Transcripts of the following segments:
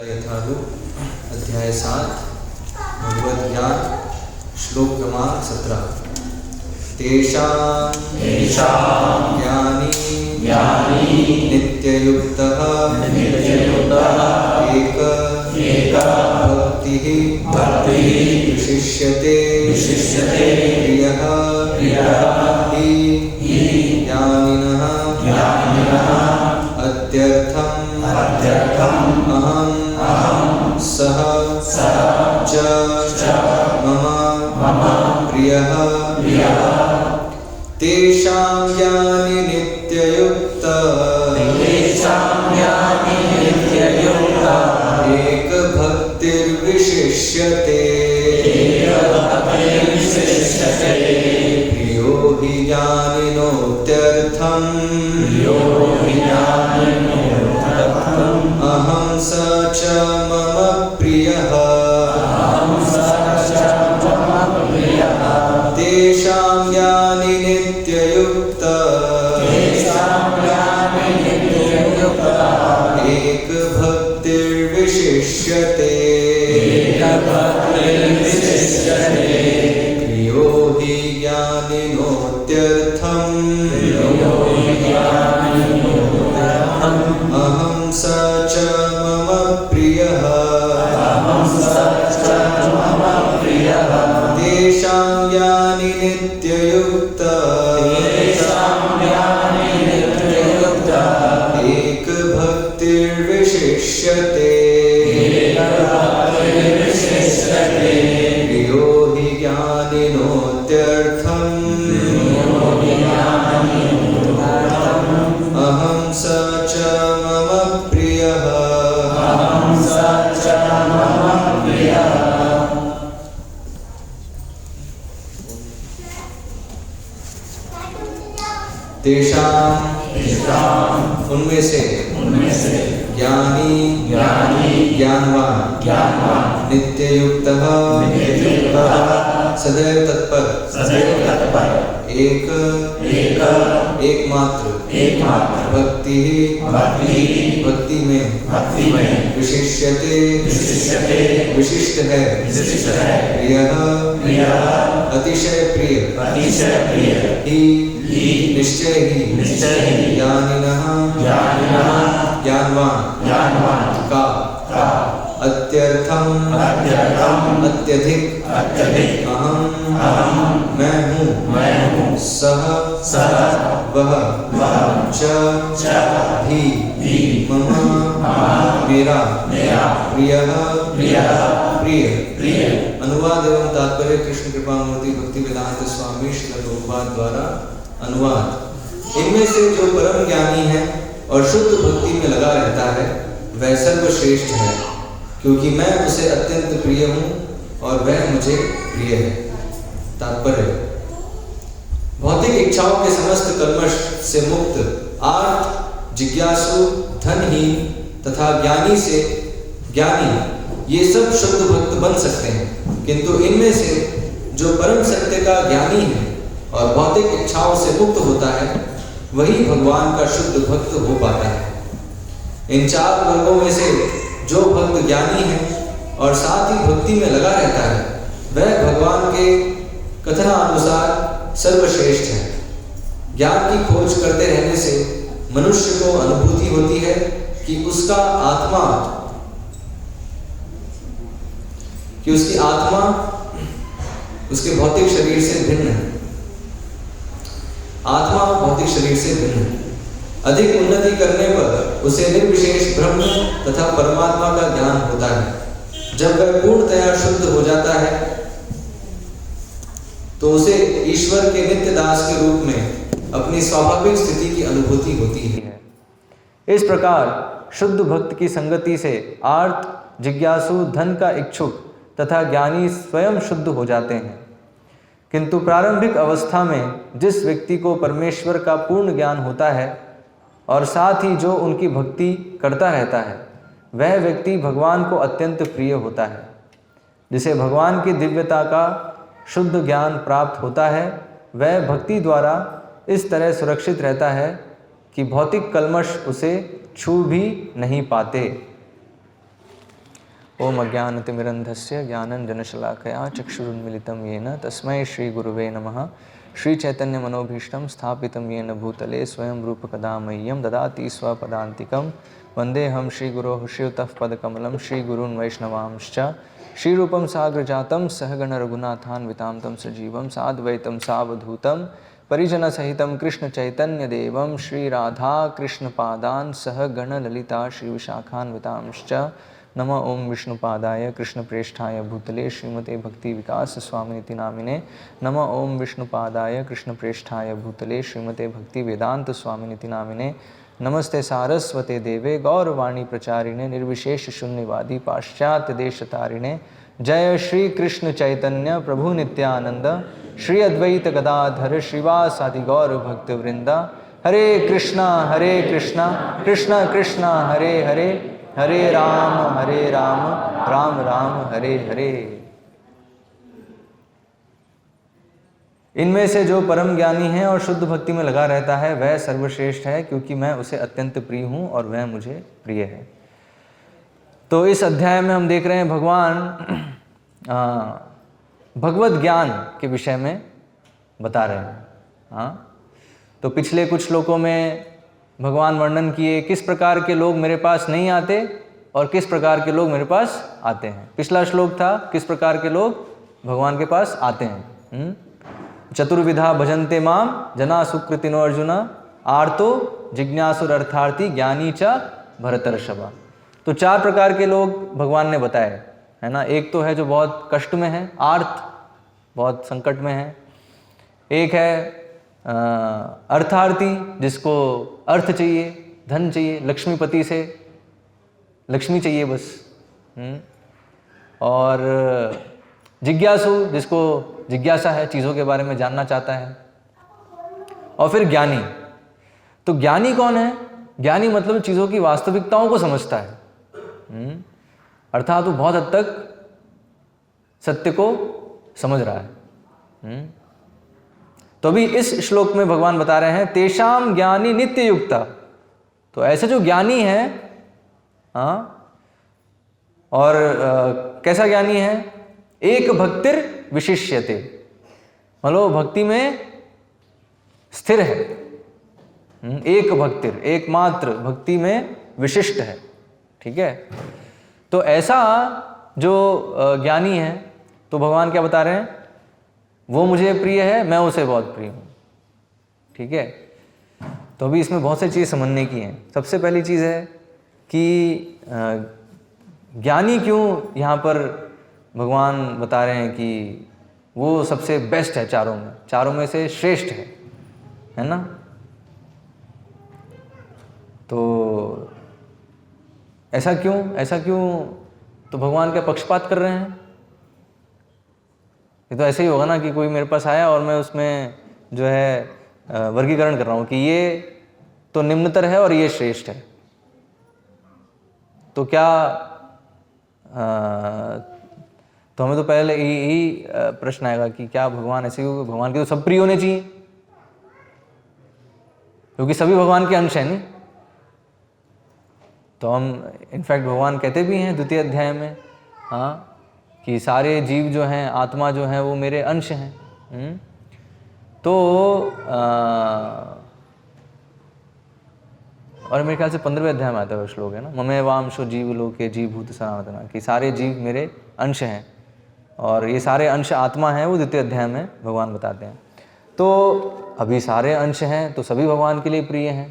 यथारूप अध्याय 7 भगवद ज्ञान श्लोक क्रमांक 17। तेषां ज्ञानी नित्ययुक्तः एक भक्तिः विशिष्यते प्रियः हि ज्ञानिनः अत्यर्थम् अहं सः च मम प्रियः तेषां ज्ञानी नित्ययुक्त एक भक्तिर्विशिष्यते प्रियो हि ज्ञानिनोत्यर्थम् अहं स च मम प्रियः तेषां ज्ञानी नित्ययुक्त एक भक्तिर्विशिष्यते प्रियो हि ज्ञानिनोत्यर्थम् अहं स च मम प्रियः तेषां ज्ञानी नित्ययुक्त एक भक्तिर्विशिष्यते प्रियो हि ज्ञानिनोत्यर्थम् अहं स च मम प्रियः तेषां उनमें से ज्ञानी ज्ञानवान नित्ययुक्तः सदैव तत्पर एकमात्र भक्ति में विशिष्यते विशिष्ट है प्रियः अतिशय प्रिय ही निश्चय ही ज्ञानिनः ज्ञानवान का अत्यर्थम अत्यधिक अहम मैं हूँ सह वह च भी मम मेरा प्रिय। अनुवाद एवं तात्पर्य कृष्ण कृपा मूर्ति भक्ति वेदांत स्वामी श्रील प्रभुपाद द्वारा अनुवाद। इनमें से जो परम ज्ञानी है और शुद्ध भक्ति में लगा रहता है वह सर्वश्रेष्ठ है, क्योंकि मैं उसे अत्यंत प्रिय हूँ और वह मुझे प्रिय है। तात्पर्य भौतिक इच्छाओं के समस्त कल्मश से मुक्त आर्त जिज्ञासु धनहीन तथा ज्ञानी ये सब शुद्ध भक्त बन सकते हैं, किंतु इनमें से जो परम सत्य का ज्ञानी है और भौतिक इच्छाओं से मुक्त होता है वही भगवान का शुद्ध भक्त हो पाता है। इन चार वर्गों में से जो भक्त ज्ञानी है और साथ ही भक्ति में लगा रहता है वह भगवान के कथनानुसार सर्वश्रेष्ठ है। ज्ञान की खोज करते रहने से मनुष्य को अनुभूति होती है कि उसकी आत्मा उसके भौतिक शरीर से भिन्न है। आत्मा भौतिक शरीर से भिन्न है। अधिक उन्नति करने पर उसे निर्विशेष ब्रह्म तथा परमात्मा का ज्ञान होता है। जब वह पूर्णतया शुद्ध हो जाता है तो उसे ईश्वर के नित्य दास के रूप में अपनी स्वाभाविक स्थिति की अनुभूति होती है। इस प्रकार शुद्ध भक्त की संगति से आर्त जिज्ञासु धन का इच्छुक तथा ज्ञानी स्वयं शुद्ध हो जाते हैं। किंतु प्रारंभिक अवस्था में जिस व्यक्ति को परमेश्वर का पूर्ण ज्ञान होता है और साथ ही जो उनकी भक्ति करता रहता है वह व्यक्ति भगवान को अत्यंत प्रिय होता है। जिसे भगवान की दिव्यता का शुद्ध ज्ञान प्राप्त होता है वह भक्ति द्वारा इस तरह सुरक्षित रहता है कि भौतिक कल्मश उसे छू भी नहीं पाते। ओम अज्ञानतिमिरन्धस्य ज्ञानञ्जनशलाकया चक्षुरुन्मिलितं येन तस्मै श्रीगुरुवे नमः। श्रीचैतन्यमनोभीष्टं स्थापितं येन भूतले स्वयं रूपकदा मह्यं ददाति स्वपदान्तिकं। वन्देऽहं श्रीगुरोः श्रीयुतः पदकमलं श्रीगुरून् वैष्णवांश्च। श्रीरूपं साग्रजातं सहगण रघुनाथान्वितां तं सजीवं साद्वैतं सावधूतं परिजनसहितं कृष्णचैतन्यदेवं श्रीराधा कृष्णपादान् सहगण ललिता श्रीविशाखान्वितांश्च। नमः ओं विष्णुपादाय कृष्णप्रेष्ठाय भूतले श्रीमते भक्ति विकास स्वामिनिति नामिने। नमः ओं विष्णुपादाय कृष्णप्रेष्ठाय भूतले श्रीमते भक्ति वेदांत स्वामिनिति नामिने। नमस्ते सारस्वते देवे गौरवाणी प्रचारिणे निर्विशेष शून्यवादी पाश्चात्य देशतारिणे। जय श्री कृष्ण चैतन्य प्रभु नित्यानंद श्री अद्वैत गदाधर श्रीवासादि गौर भक्त वृंदा। हरे कृष्णा कृष्ण कृष्णा हरे हरे, हरे राम राम राम हरे हरे। इनमें से जो परम ज्ञानी है और शुद्ध भक्ति में लगा रहता है वह सर्वश्रेष्ठ है, क्योंकि मैं उसे अत्यंत प्रिय हूँ और वह मुझे प्रिय है। तो इस अध्याय में हम देख रहे हैं भगवान भगवत ज्ञान के विषय में बता रहे हैं। हाँ, तो पिछले कुछ श्लोकों में भगवान वर्णन किए किस प्रकार के लोग मेरे पास नहीं आते और किस प्रकार के लोग मेरे पास आते हैं। पिछला श्लोक था किस प्रकार के लोग भगवान के पास आते हैं। चतुर्विधा भजन्ते माम जना सुकृतिनो अर्जुन आर्तो जिज्ञासुरर्थार्थी ज्ञानी च भरतर्षभा। तो चार प्रकार के लोग भगवान ने बताए, है ना। एक तो है जो बहुत कष्ट में है, आर्त, बहुत संकट में है। एक है अर्थार्थी, जिसको अर्थ चाहिए, धन चाहिए, लक्ष्मीपति से लक्ष्मी चाहिए बस। और जिज्ञासु, जिसको जिज्ञासा है, चीज़ों के बारे में जानना चाहता है। और फिर ज्ञानी। तो ज्ञानी कौन है? ज्ञानी मतलब चीज़ों की वास्तविकताओं को समझता है, अर्थात वो बहुत हद तक सत्य को समझ रहा है। तो अभी इस श्लोक में भगवान बता रहे हैं तेषाम ज्ञानी नित्य युक्ता। तो ऐसे जो ज्ञानी है, और कैसा ज्ञानी है? एक भक्तिर विशिष्यते, मतलब भक्ति में स्थिर है। एक भक्तिर, एकमात्र भक्ति में विशिष्ट है। ठीक है, तो ऐसा जो ज्ञानी है, तो भगवान क्या बता रहे हैं? वो मुझे प्रिय है, मैं उसे बहुत प्रिय हूँ। ठीक है, तो अभी इसमें बहुत सी चीज़ समझने की हैं। सबसे पहली चीज़ है कि ज्ञानी क्यों यहाँ पर भगवान बता रहे हैं कि वो सबसे बेस्ट है, चारों में से श्रेष्ठ है ना। तो ऐसा क्यों? तो भगवान क्या पक्षपात कर रहे हैं? ये तो ऐसे ही होगा ना कि कोई मेरे पास आया और मैं उसमें जो है वर्गीकरण कर रहा हूँ कि ये तो निम्नतर है और ये श्रेष्ठ है। तो क्या तो हमें तो पहले यही प्रश्न आएगा कि क्या भगवान ऐसे ही? भगवान के तो सब प्रिय होने चाहिए, क्योंकि सभी भगवान के अंश हैं नहीं। तो हम इनफैक्ट भगवान कहते भी हैं द्वितीय अध्याय में, हाँ, कि सारे जीव जो हैं, आत्मा जो है, वो मेरे अंश हैं। तो और मेरे ख्याल से 15वें अध्याय में आता है श्लोक, है ना, ममे वांशो जीव लोके जीवभूत सनातना, कि सारे जीव मेरे अंश हैं और ये सारे अंश आत्मा हैं, वो द्वितीय अध्याय में भगवान बताते हैं। तो अभी सारे अंश हैं तो सभी भगवान के लिए प्रिय हैं,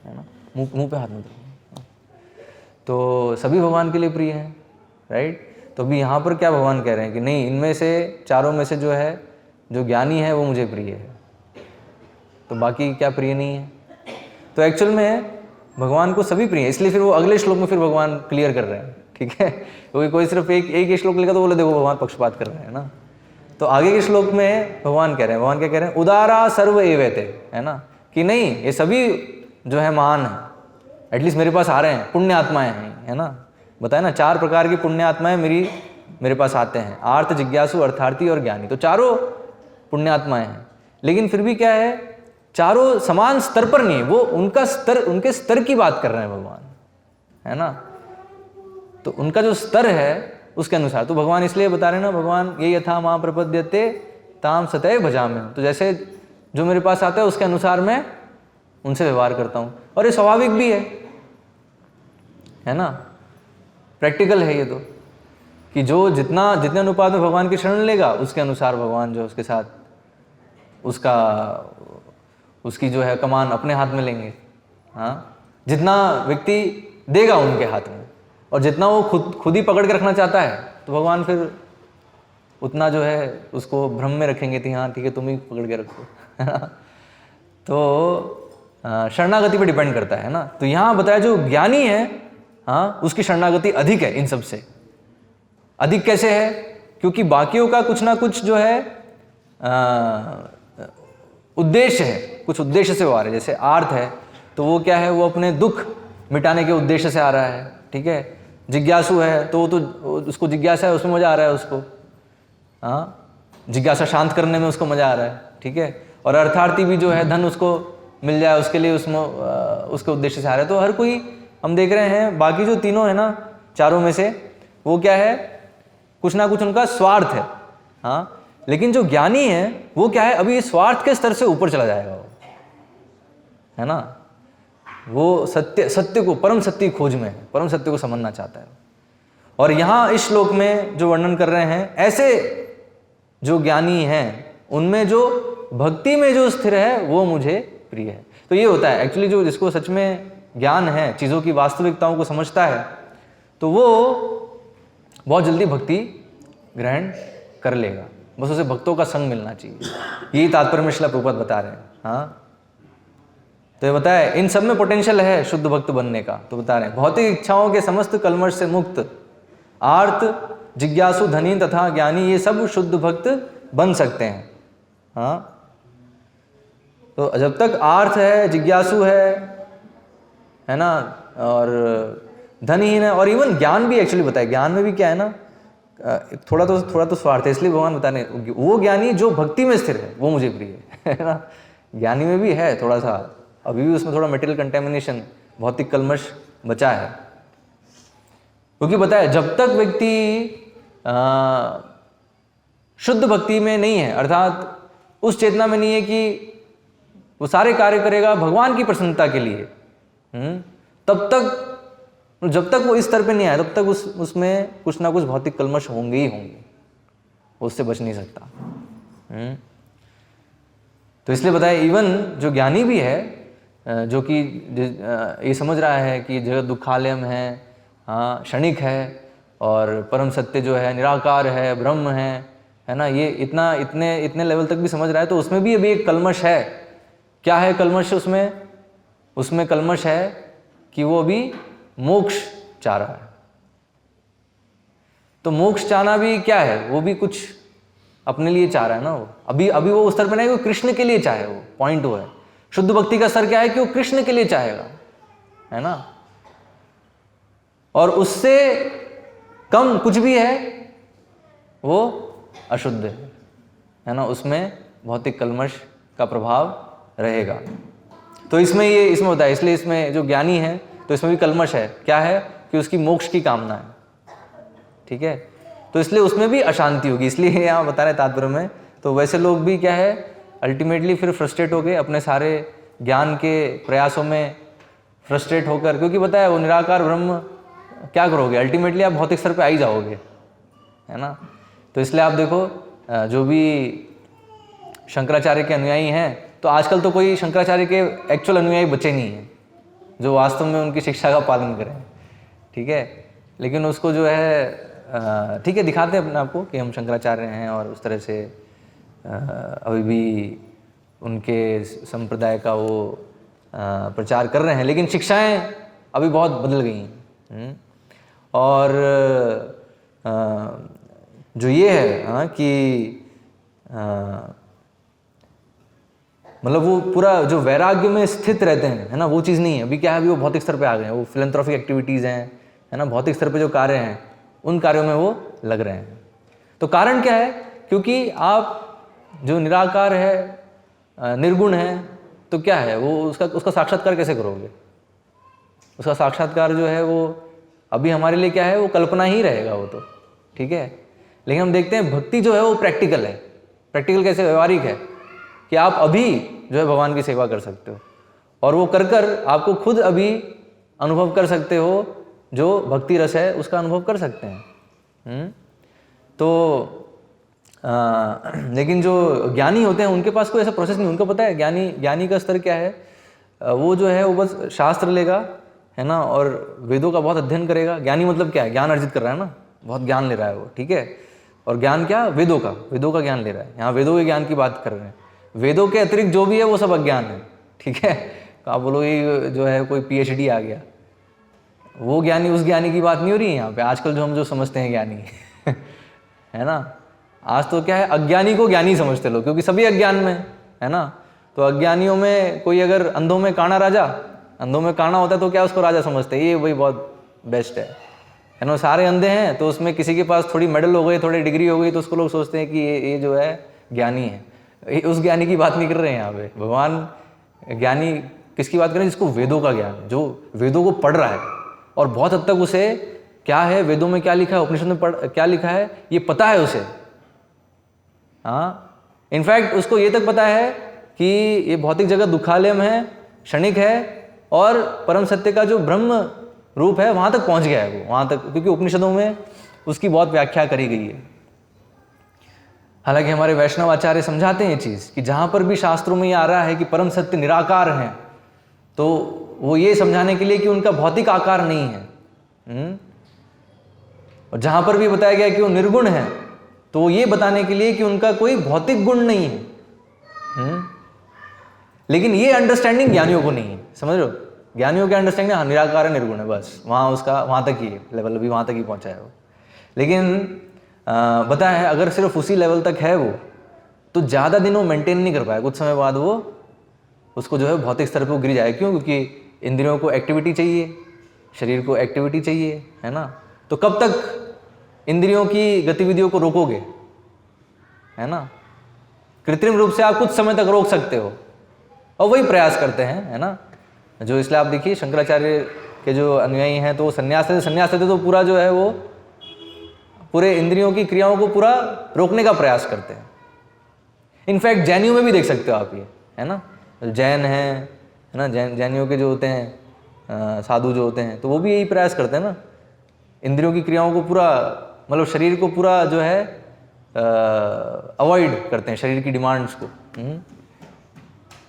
है ना। मुंह पे हाथ मत रखो। तो सभी भगवान के लिए प्रिय हैं, राइट। तो अभी यहाँ पर क्या भगवान कह रहे हैं कि नहीं, इनमें से चारों में से जो है, जो ज्ञानी है वो मुझे प्रिय है, तो बाकी क्या प्रिय नहीं है। तो एक्चुअल में भगवान को सभी प्रिय है, इसलिए फिर वो अगले श्लोक में फिर भगवान क्लियर कर रहे हैं। ठीक है, क्योंकि कोई सिर्फ एक ही श्लोक लेगा तो बोले देखो भगवान पक्षपात कर रहे हैं ना। तो आगे के श्लोक में भगवान कह रहे हैं, भगवान क्या कह रहे हैं? उदारा सर्व एवेते, है ना, कि नहीं, ये सभी जो है महान है, एटलीस्ट मेरे पास आ रहे हैं, पुण्य आत्माएं हैं, है ना। बताया ना, 4 प्रकार की पुण्य आत्माएं मेरे पास आते हैं, आर्त, जिज्ञासु, अर्थार्थी और ज्ञानी। तो चारों पुण्य आत्माएं हैं, लेकिन फिर भी क्या है, चारों समान स्तर पर नहीं है। वो उनका स्तर, उनके स्तर की बात कर रहे हैं भगवान, है ना। तो उनका जो स्तर है उसके अनुसार। तो भगवान इसलिए बता रहे हैं ना, भगवान ये यथा मां प्रपद्यते ताम सतैव भजाम्य। तो जैसे जो मेरे पास आता है उसके अनुसार मैं उनसे व्यवहार करता हूँ, और ये स्वाभाविक भी है ना, प्रैक्टिकल है ये तो, कि जो जितने अनुपात में भगवान की शरण लेगा उसके अनुसार भगवान जो उसके साथ उसकी जो है कमान अपने हाथ में लेंगे। हाँ, जितना व्यक्ति देगा उनके हाथ में, और जितना वो खुद ही पकड़ के रखना चाहता है तो भगवान फिर उतना जो है उसको भ्रम में रखेंगे कि हाँ ठीक है तुम ही पकड़ के रखो, है ना। तो शरणागति पे डिपेंड करता है ना। तो यहाँ बताया जो ज्ञानी है, हाँ, उसकी शरणागति अधिक है इन सब से। अधिक कैसे है? क्योंकि बाकियों का कुछ ना कुछ जो है उद्देश्य है, कुछ उद्देश्य से वो आ रहा है। जैसे आर्थ है तो वो क्या है, वो अपने दुख मिटाने के उद्देश्य से आ रहा है, ठीक है। जिज्ञासु है तो वो तो उसको जिज्ञासा है, उसमें मजा आ रहा है उसको, हाँ, जिज्ञासा शांत करने में उसको मजा आ रहा है, ठीक है। और अर्थार्थी भी जो है धन उसको मिल जाए उसके लिए उसमें उसके उद्देश्य से आ रहा है। तो हर कोई हम देख रहे हैं, बाकी जो तीनों है ना, चारों में से वो क्या है, कुछ ना कुछ उनका स्वार्थ है, हाँ। लेकिन जो ज्ञानी है वो क्या है, अभी स्वार्थ के स्तर से ऊपर चला जाएगा वो, है ना। वो सत्य को, परम सत्य की खोज में है, परम सत्य को समझना चाहता है। और यहाँ इस श्लोक में जो वर्णन कर रहे हैं, ऐसे जो ज्ञानी हैं उनमें जो भक्ति में जो स्थिर है वो मुझे प्रिय है। तो ये होता है एक्चुअली, जो जिसको सच में ज्ञान है, चीज़ों की वास्तविकताओं को समझता है, तो वो बहुत जल्दी भक्ति ग्रहण कर लेगा। बस उसे भक्तों का संग मिलना चाहिए। यही तात्पर्य में श्रील प्रभुपाद बता रहे हैं, हाँ। तो ये बताया इन सब में पोटेंशियल है शुद्ध भक्त बनने का। तो बता रहे हैं भौतिक इच्छाओं के समस्त कलमश से मुक्त आर्त, जिज्ञासु, धनी तथा ज्ञानी, ये सब शुद्ध भक्त बन सकते हैं, हाँ। तो जब तक आर्थ है, जिज्ञासु है ना, और धनहीन है, और इवन ज्ञान भी एक्चुअली बताया, ज्ञान में भी क्या है ना, थोड़ा तो स्वार्थ है। इसलिए भगवान बता रहे वो ज्ञानी जो भक्ति में स्थिर है वो मुझे प्रिय है ना। ज्ञानी में भी है थोड़ा सा, अभी भी उसमें थोड़ा मटेरियल कंटेमिनेशन, भौतिक कलमश बचा है। क्योंकि बताया जब तक व्यक्ति शुद्ध भक्ति में नहीं है, अर्थात उस चेतना में नहीं है कि वो सारे कार्य करेगा भगवान की प्रसन्नता के लिए, तब तक, जब तक वो इस स्तर पे नहीं आया तब तक उसमें कुछ ना कुछ भौतिक कलमश होंगे ही होंगे, वो उससे बच नहीं सकता। तो इसलिए बताया इवन जो ज्ञानी भी है, जो कि ये समझ रहा है कि जगत दुखालयम है, हाँ, क्षणिक है, और परम सत्य जो है निराकार है, ब्रह्म है ना, ये इतने लेवल तक भी समझ रहा है, तो उसमें भी अभी एक कलमश है। क्या है कलमश उसमें कलमश है कि वो अभी मोक्ष चाह रहा है। तो मोक्ष चाहना भी क्या है, वो भी कुछ अपने लिए चाह रहा है ना। वो अभी वो उस स्तर पर नहीं, वो कृष्ण के लिए चाहे, वो पॉइंट वो है। शुद्ध भक्ति का स्तर क्या है कि वो कृष्ण के लिए चाहेगा, है ना। और उससे कम कुछ भी है वो अशुद्ध है ना, उसमें भौतिक कलमश का प्रभाव रहेगा। तो इसमें होता है। इसलिए इसमें जो ज्ञानी है तो इसमें भी कलमश है। क्या है कि उसकी मोक्ष की कामना है, ठीक है। तो इसलिए उसमें भी अशांति होगी। इसलिए यहाँ बता रहे तात्पर्य में, तो वैसे लोग भी क्या है, अल्टीमेटली फिर फ्रस्ट्रेट हो गए अपने सारे ज्ञान के प्रयासों में, फ्रस्ट्रेट होकर, क्योंकि बताया वो निराकार ब्रह्म क्या करोगे, अल्टीमेटली आप भौतिक स्तर पे आ ही जाओगे, है ना। तो इसलिए आप देखो जो भी शंकराचार्य के अनुयायी हैं, तो आजकल तो कोई शंकराचार्य के एक्चुअल अनुयायी बचे नहीं हैं जो वास्तव में उनकी शिक्षा का पालन करें, ठीक है। लेकिन उसको जो है ठीक है दिखाते हैं अपने आप को कि हम शंकराचार्य हैं, और उस तरह से अभी भी उनके संप्रदाय का वो प्रचार कर रहे हैं, लेकिन शिक्षाएं अभी बहुत बदल गई हैं। और जो ये है कि मतलब वो पूरा जो वैराग्य में स्थित रहते हैं, है ना, वो चीज़ नहीं है। अभी क्या है, अभी वो भौतिक स्तर पे आ गए हैं, वो फिलैंथ्रोपिक एक्टिविटीज़ हैं, है ना, भौतिक स्तर पे जो कार्य हैं उन कार्यों में वो लग रहे हैं। तो कारण क्या है, क्योंकि आप जो निराकार है, निर्गुण है, तो क्या है वो उसका साक्षात्कार कैसे करोगे। उसका साक्षात्कार जो है वो अभी हमारे लिए क्या है, वो कल्पना ही रहेगा वो तो, ठीक है। लेकिन हम देखते हैं भक्ति जो है वो प्रैक्टिकल है। प्रैक्टिकल कैसे, व्यवहारिक है कि आप अभी जो है भगवान की सेवा कर सकते हो, और वो कर कर आपको खुद अभी अनुभव कर सकते हो, जो भक्ति रस है उसका अनुभव कर सकते हैं। तो लेकिन जो ज्ञानी होते हैं उनके पास कोई ऐसा प्रोसेस नहीं। उनको पता है ज्ञानी का स्तर क्या है, वो जो है वो बस शास्त्र लेगा, है ना, और वेदों का बहुत अध्ययन करेगा। ज्ञानी मतलब क्या है, ज्ञान अर्जित कर रहा है ना, बहुत ज्ञान ले रहा है वो, ठीक है। और ज्ञान क्या, वेदों का ज्ञान ले रहा है। यहाँ वेदों के ज्ञान की बात कर रहे हैं। वेदों के अतिरिक्त जो भी है वो सब अज्ञान है, ठीक है। तो आप बोलो ये जो है कोई PhD आ गया, वो ज्ञानी, उस ज्ञानी की बात नहीं हो रही है यहाँ पे। आजकल जो हम जो समझते हैं ज्ञानी है ना, आज तो क्या है, अज्ञानी को ज्ञानी समझते लोग, क्योंकि सभी अज्ञान में है ना। तो अज्ञानियों में कोई अगर अंधों में काना राजा, अंधों में काना होता है तो क्या उसको राजा समझते हैं, ये भाई बहुत बेस्ट है ना। सारे अंधे हैं तो उसमें किसी के पास थोड़ी मेडल हो गई, थोड़ी डिग्री हो गई, तो उसको लोग सोचते हैं कि ये जो है ज्ञानी है। उस ज्ञानी की बात नहीं कर रहे हैं यहाँ पे। भगवान ज्ञानी किसकी बात कर रहे हैं, जिसको वेदों का ज्ञान, जो वेदों को पढ़ रहा है और बहुत हद तक उसे क्या है, वेदों में क्या लिखा है, उपनिषद में क्या लिखा है, ये पता है उसे। हाँ, इनफैक्ट उसको ये तक पता है कि ये भौतिक जगत दुखालयम है, क्षणिक है, और परम सत्य का जो ब्रह्म रूप है वहाँ तक पहुँच गया है वो, वहाँ तक, क्योंकि उपनिषदों में उसकी बहुत व्याख्या करी गई है। हालांकि हमारे वैष्णव आचार्य समझाते हैं ये चीज़ कि जहाँ पर भी शास्त्रों में ये आ रहा है कि परम सत्य निराकार हैं, तो वो ये समझाने के लिए कि उनका भौतिक आकार नहीं है। और जहाँ पर भी बताया गया कि वो निर्गुण है, तो वो ये बताने के लिए कि उनका कोई भौतिक गुण नहीं है। लेकिन ये अंडरस्टैंडिंग ज्ञानियों को नहीं है, समझ रहे हो। ज्ञानियों के अंडरस्टैंडिंग, हाँ निराकार है, निर्गुण है, बस वहाँ उसका वहाँ तक ही लेवल, अभी वहाँ तक ही पहुँचा है वो। लेकिन बताया है अगर सिर्फ उसी लेवल तक है वो, तो ज़्यादा दिन वो मेंटेन नहीं कर पाया, कुछ समय बाद वो उसको जो है भौतिक स्तर पर वो गिर जाए। क्यों, क्योंकि इंद्रियों को एक्टिविटी चाहिए, शरीर को एक्टिविटी चाहिए, है ना। तो कब तक इंद्रियों की गतिविधियों को रोकोगे, है ना। कृत्रिम रूप से आप कुछ समय तक रोक सकते हो, और वही प्रयास करते हैं, है ना। जो इसलिए आप देखिए शंकराचार्य के जो अनुयायी हैं तो संन्यास लेते तो पूरा जो है वो पूरे इंद्रियों की क्रियाओं को पूरा रोकने का प्रयास करते हैं। इनफैक्ट जैनियों में भी देख सकते हो आप ये, है ना। जैन है ना, जैनियों के जो होते हैं साधु जो होते हैं, तो वो भी यही प्रयास करते हैं ना, इंद्रियों की क्रियाओं को पूरा, मतलब शरीर को पूरा जो है अवॉइड करते हैं, शरीर की डिमांड्स को।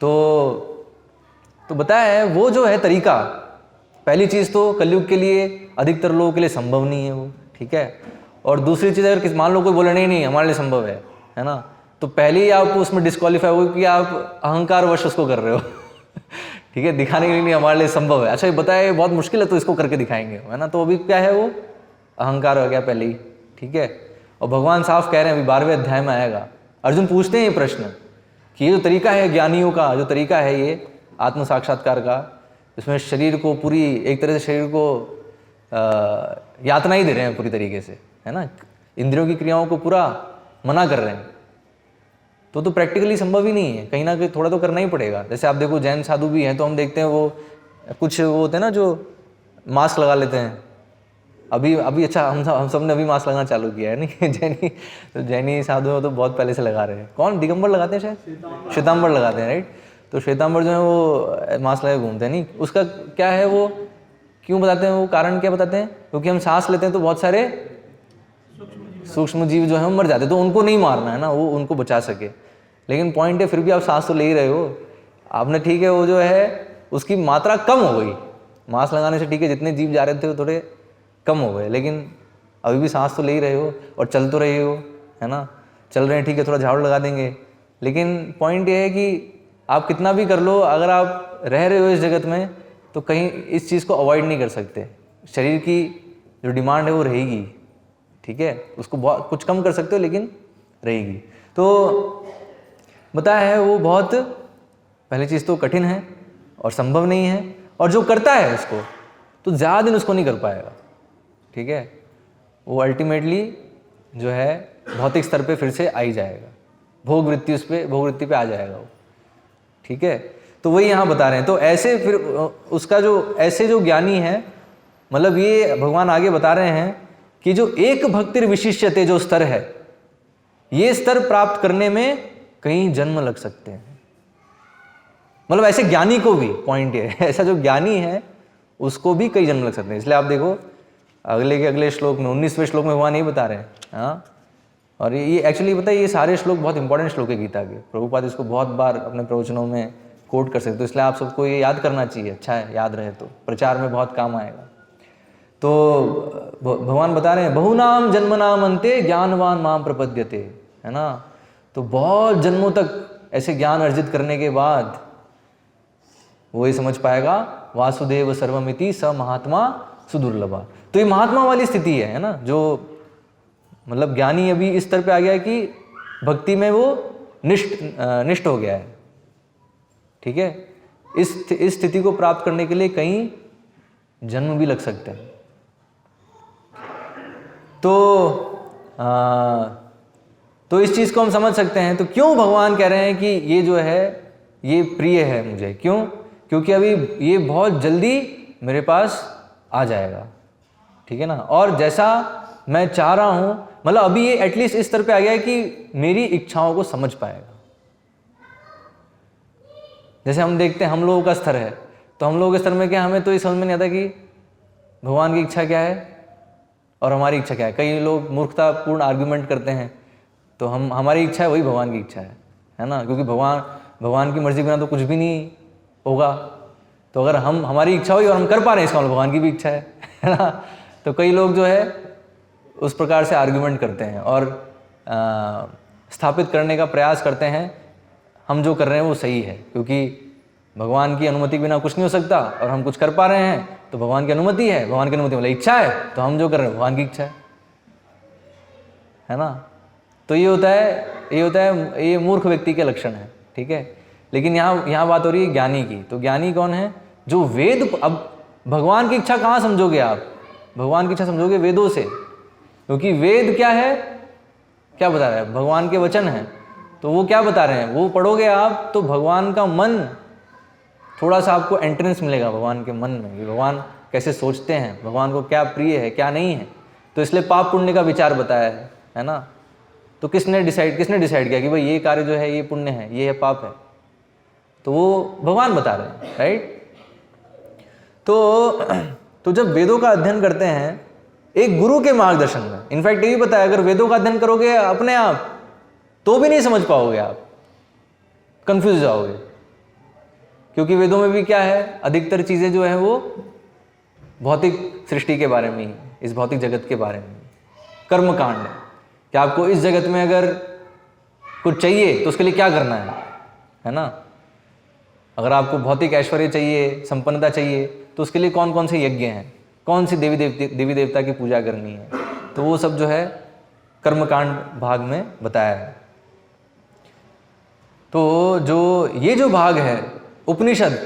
तो बताया है वो जो है तरीका, पहली चीज़ तो कलयुग के लिए अधिकतर लोगों के लिए संभव नहीं है वो, ठीक है। और दूसरी चीज़, अगर मान लो कोई बोले नहीं हमारे लिए संभव है ना, तो पहले ही आप उसमें डिस्क्वालीफाई हो कि आप अहंकार वश उसको कर रहे हो ठीक है, दिखाने के लिए नहीं हमारे लिए संभव है। अच्छा ये बताया बहुत मुश्किल है तो इसको करके दिखाएंगे, है ना। तो अभी क्या है, वो अहंकार हो गया पहले ही, ठीक है। और भगवान साफ कह रहे हैं, अभी 12वें अध्याय में आएगा, अर्जुन पूछते हैं ये प्रश्न कि ये जो तरीका है ज्ञानियों का, जो तरीका है ये आत्म साक्षात्कार का, इसमें शरीर को पूरी एक तरह से शरीर को यातना ही दे रहे हैं पूरी तरीके से, है ना, इंद्रियों की क्रियाओं को पूरा मना कर रहे हैं, तो प्रैक्टिकली संभव ही नहीं है। कहीं ना कहीं थोड़ा तो करना ही पड़ेगा। जैसे आप देखो जैन साधु भी हैं, तो हम देखते हैं वो कुछ वो होते हैं ना जो मास्क लगा लेते हैं। अभी अच्छा हम सब ने अभी मास्क लगाना चालू किया है नहीं जैनी साधु तो बहुत पहले से लगा रहे हैं। कौन, दिगंबर लगाते हैं शायद, श्वेतांबर लगाते हैं, राइट। तो श्वेतांबर जो है वो मास्क लगा घूमते हैं। नहीं, उसका क्या है, वो क्यों बताते हैं, वो कारण क्या बताते हैं, क्योंकि हम सांस लेते हैं तो बहुत सारे सूक्ष्म जीव जो है मर जाते हैं, तो उनको नहीं मारना है ना, वो उनको बचा सके। लेकिन पॉइंट है फिर भी आप सांस तो ले ही रहे हो आपने, ठीक है। वो जो है उसकी मात्रा कम हो गई मास्क लगाने से, ठीक है। जितने जीव जा रहे थे वो थोड़े कम हो गए, लेकिन अभी भी सांस तो ले ही रहे हो और चल तो रहे हो, है ना। चल रहे हैं, ठीक है, थोड़ा झाड़ू लगा देंगे। लेकिन पॉइंट ये है कि आप कितना भी कर लो, अगर आप रह रहे हो इस जगत में, तो कहीं इस चीज़ को अवॉइड नहीं कर सकते। शरीर की जो डिमांड है वो रहेगी, ठीक है। उसको बहुत कुछ कम कर सकते हो, लेकिन रहेगी। तो बताया है वो बहुत, पहली चीज़ तो कठिन है और संभव नहीं है, और जो करता है उसको तो ज़्यादा दिन उसको नहीं कर पाएगा, ठीक है। वो अल्टीमेटली जो है भौतिक स्तर पे फिर से आ ही जाएगा, भोग वृत्ति पे आ जाएगा वो, ठीक है। तो वही यहाँ बता रहे हैं। तो ऐसे फिर उसका जो ऐसे जो ज्ञानी है, मतलब ये भगवान आगे बता रहे हैं कि जो एक भक्तिर विशिष्यते जो स्तर है, ये स्तर प्राप्त करने में कई जन्म लग सकते हैं। मतलब ऐसे ज्ञानी को भी, पॉइंट ये है, ऐसा जो ज्ञानी है उसको भी कई जन्म लग सकते हैं। इसलिए आप देखो अगले के अगले श्लोक में 19वें श्लोक में भगवान यही बता रहे हैं। हाँ, और ये एक्चुअली पता है, ये सारे श्लोक बहुत इंपॉर्टेंट श्लोक है गीता के। प्रभुपाद इसको बहुत बार अपने प्रवचनों में कोट कर सकते हो, तो इसलिए आप सबको ये याद करना चाहिए। अच्छा है, याद रहे तो प्रचार में बहुत काम आएगा। तो भगवान बता रहे हैं बहुनाम जन्मनाम अंते ज्ञानवान माम प्रपद्यते, है ना। तो बहुत जन्मों तक ऐसे ज्ञान अर्जित करने के बाद वो ये समझ पाएगा वासुदेव सर्वमिति स महात्मा सुदुर्लभा। तो ये महात्मा वाली स्थिति है ना, जो मतलब ज्ञानी अभी इस स्तर पे आ गया है कि भक्ति में वो निष्ठ हो गया है। ठीक है, इस स्थिति को प्राप्त करने के लिए कई जन्म भी लग सकते हैं। तो इस चीज को हम समझ सकते हैं। तो क्यों भगवान कह रहे हैं कि ये जो है ये प्रिय है मुझे, क्यों? क्योंकि अभी ये बहुत जल्दी मेरे पास आ जाएगा, ठीक है ना। और जैसा मैं चाह रहा हूं, मतलब अभी ये एटलीस्ट इस स्तर पे आ गया है कि मेरी इच्छाओं को समझ पाएगा। जैसे हम देखते हैं हम लोगों का स्तर है, तो हम लोगों के स्तर में क्या, हमें तो ये समझ में नहीं आता कि भगवान की इच्छा क्या है और हमारी इच्छा क्या है। कई लोग मूर्खतापूर्ण आर्ग्यूमेंट करते हैं, तो हमारी इच्छा है वही भगवान की इच्छा है ना, क्योंकि भगवान की मर्जी बिना तो कुछ भी नहीं होगा। तो अगर हमारी इच्छा हुई और हम कर पा रहे हैं, इसका मतलब भगवान की भी इच्छा है ना। तो कई लोग जो है उस प्रकार से आर्ग्यूमेंट करते हैं और स्थापित करने का प्रयास करते हैं हम जो कर रहे हैं वो सही है, क्योंकि भगवान की अनुमति के बिना कुछ नहीं हो सकता और हम कुछ कर पा रहे हैं तो भगवान की अनुमति है। भगवान की अनुमति मतलब इच्छा है, तो हम जो कर रहे हैं भगवान की इच्छा है ना। तो ये होता है ये मूर्ख व्यक्ति के लक्षण है, ठीक है। लेकिन यहाँ बात हो रही है ज्ञानी की। तो ज्ञानी कौन है? जो वेद, अब भगवान की इच्छा कहाँ समझोगे आप? भगवान की इच्छा समझोगे वेदों से, क्योंकि वेद क्या है, क्या बता रहा है? भगवान के वचन हैं। तो वो क्या बता रहे हैं, वो पढ़ोगे आप तो भगवान का मन, थोड़ा सा आपको एंट्रेंस मिलेगा भगवान के मन में, कि भगवान कैसे सोचते हैं, भगवान को क्या प्रिय है क्या नहीं है। तो इसलिए पाप पुण्य का विचार बताया है ना। तो किसने डिसाइड किया कि भाई ये कार्य जो है ये पुण्य है, ये है पाप है? तो वो भगवान बता रहे हैं, राइट। तो जब वेदों का अध्ययन करते हैं एक गुरु के मार्गदर्शन में, इनफैक्ट ये भी पता है अगर वेदों का अध्ययन करोगे अपने आप तो भी नहीं समझ पाओगे, आप कंफ्यूज जाओगे, क्योंकि वेदों में भी क्या है, अधिकतर चीजें जो है वो भौतिक सृष्टि के बारे में ही, इस भौतिक जगत के बारे में, कर्म कांड है कि आपको इस जगत में अगर कुछ चाहिए तो उसके लिए क्या करना है ना। अगर आपको भौतिक ऐश्वर्य चाहिए, संपन्नता चाहिए, तो उसके लिए कौन कौन से यज्ञ हैं, कौन सी देवी देवता की पूजा करनी है, तो वो सब जो है कर्मकांड भाग में बताया है। तो ये जो भाग है उपनिषद,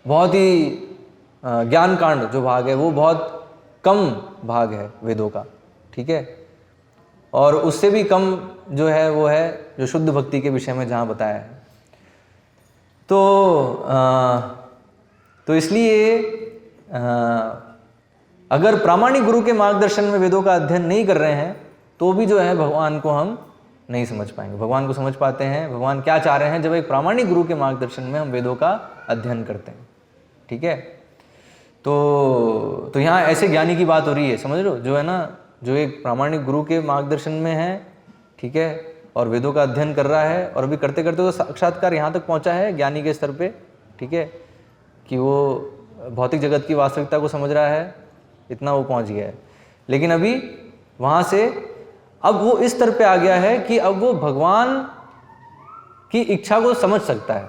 बहुत ही ज्ञान कांड जो भाग है वो बहुत कम भाग है वेदों का, ठीक है। और उससे भी कम जो है वो है जो शुद्ध भक्ति के विषय में जहाँ बताया है। तो इसलिए अगर प्रामाणिक गुरु के मार्गदर्शन में वेदों का अध्ययन नहीं कर रहे हैं तो भी जो है भगवान को हम नहीं समझ पाएंगे। भगवान को समझ पाते हैं भगवान क्या चाह रहे हैं जब एक प्रामाणिक गुरु के मार्गदर्शन में हम वेदों का अध्ययन करते हैं, ठीक है। तो यहाँ ऐसे ज्ञानी की बात हो रही है, समझ लो, जो है ना, जो एक प्रामाणिक गुरु के मार्गदर्शन में है, ठीक है, और वेदों का अध्ययन कर रहा है, और अभी करते करते तो साक्षात्कार यहाँ तक पहुँचा है ज्ञानी के स्तर पे, ठीक है, कि वो भौतिक जगत की वास्तविकता को समझ रहा है, इतना वो पहुँच गया है। लेकिन अभी वहाँ से अब वो इस स्तर पे आ गया है कि अब वो भगवान की इच्छा को समझ सकता है,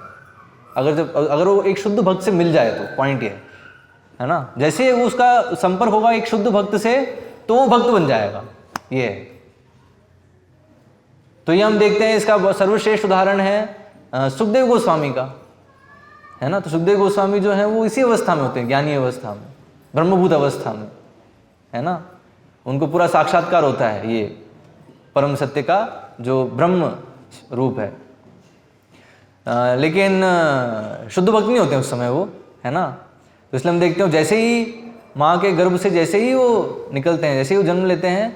अगर वो एक शुद्ध भक्त से मिल जाए तो। पॉइंट ये है ना, जैसे वो उसका संपर्क होगा एक शुद्ध भक्त से तो वो भक्त बन जाएगा, ये है। तो ये हम देखते हैं, इसका सर्वश्रेष्ठ उदाहरण है सुखदेव गोस्वामी का, है ना। तो सुखदेव गोस्वामी जो है वो इसी अवस्था में होते हैं, ज्ञानी अवस्था में, ब्रह्मभूत अवस्था में, है ना। उनको पूरा साक्षात्कार होता है ये परम सत्य का जो ब्रह्म रूप है। लेकिन शुद्ध भक्त नहीं होते उस समय वो, है ना। तो इसलिए हम देखते हो जैसे ही माँ के गर्भ से जैसे ही वो निकलते हैं, जैसे ही वो जन्म लेते हैं,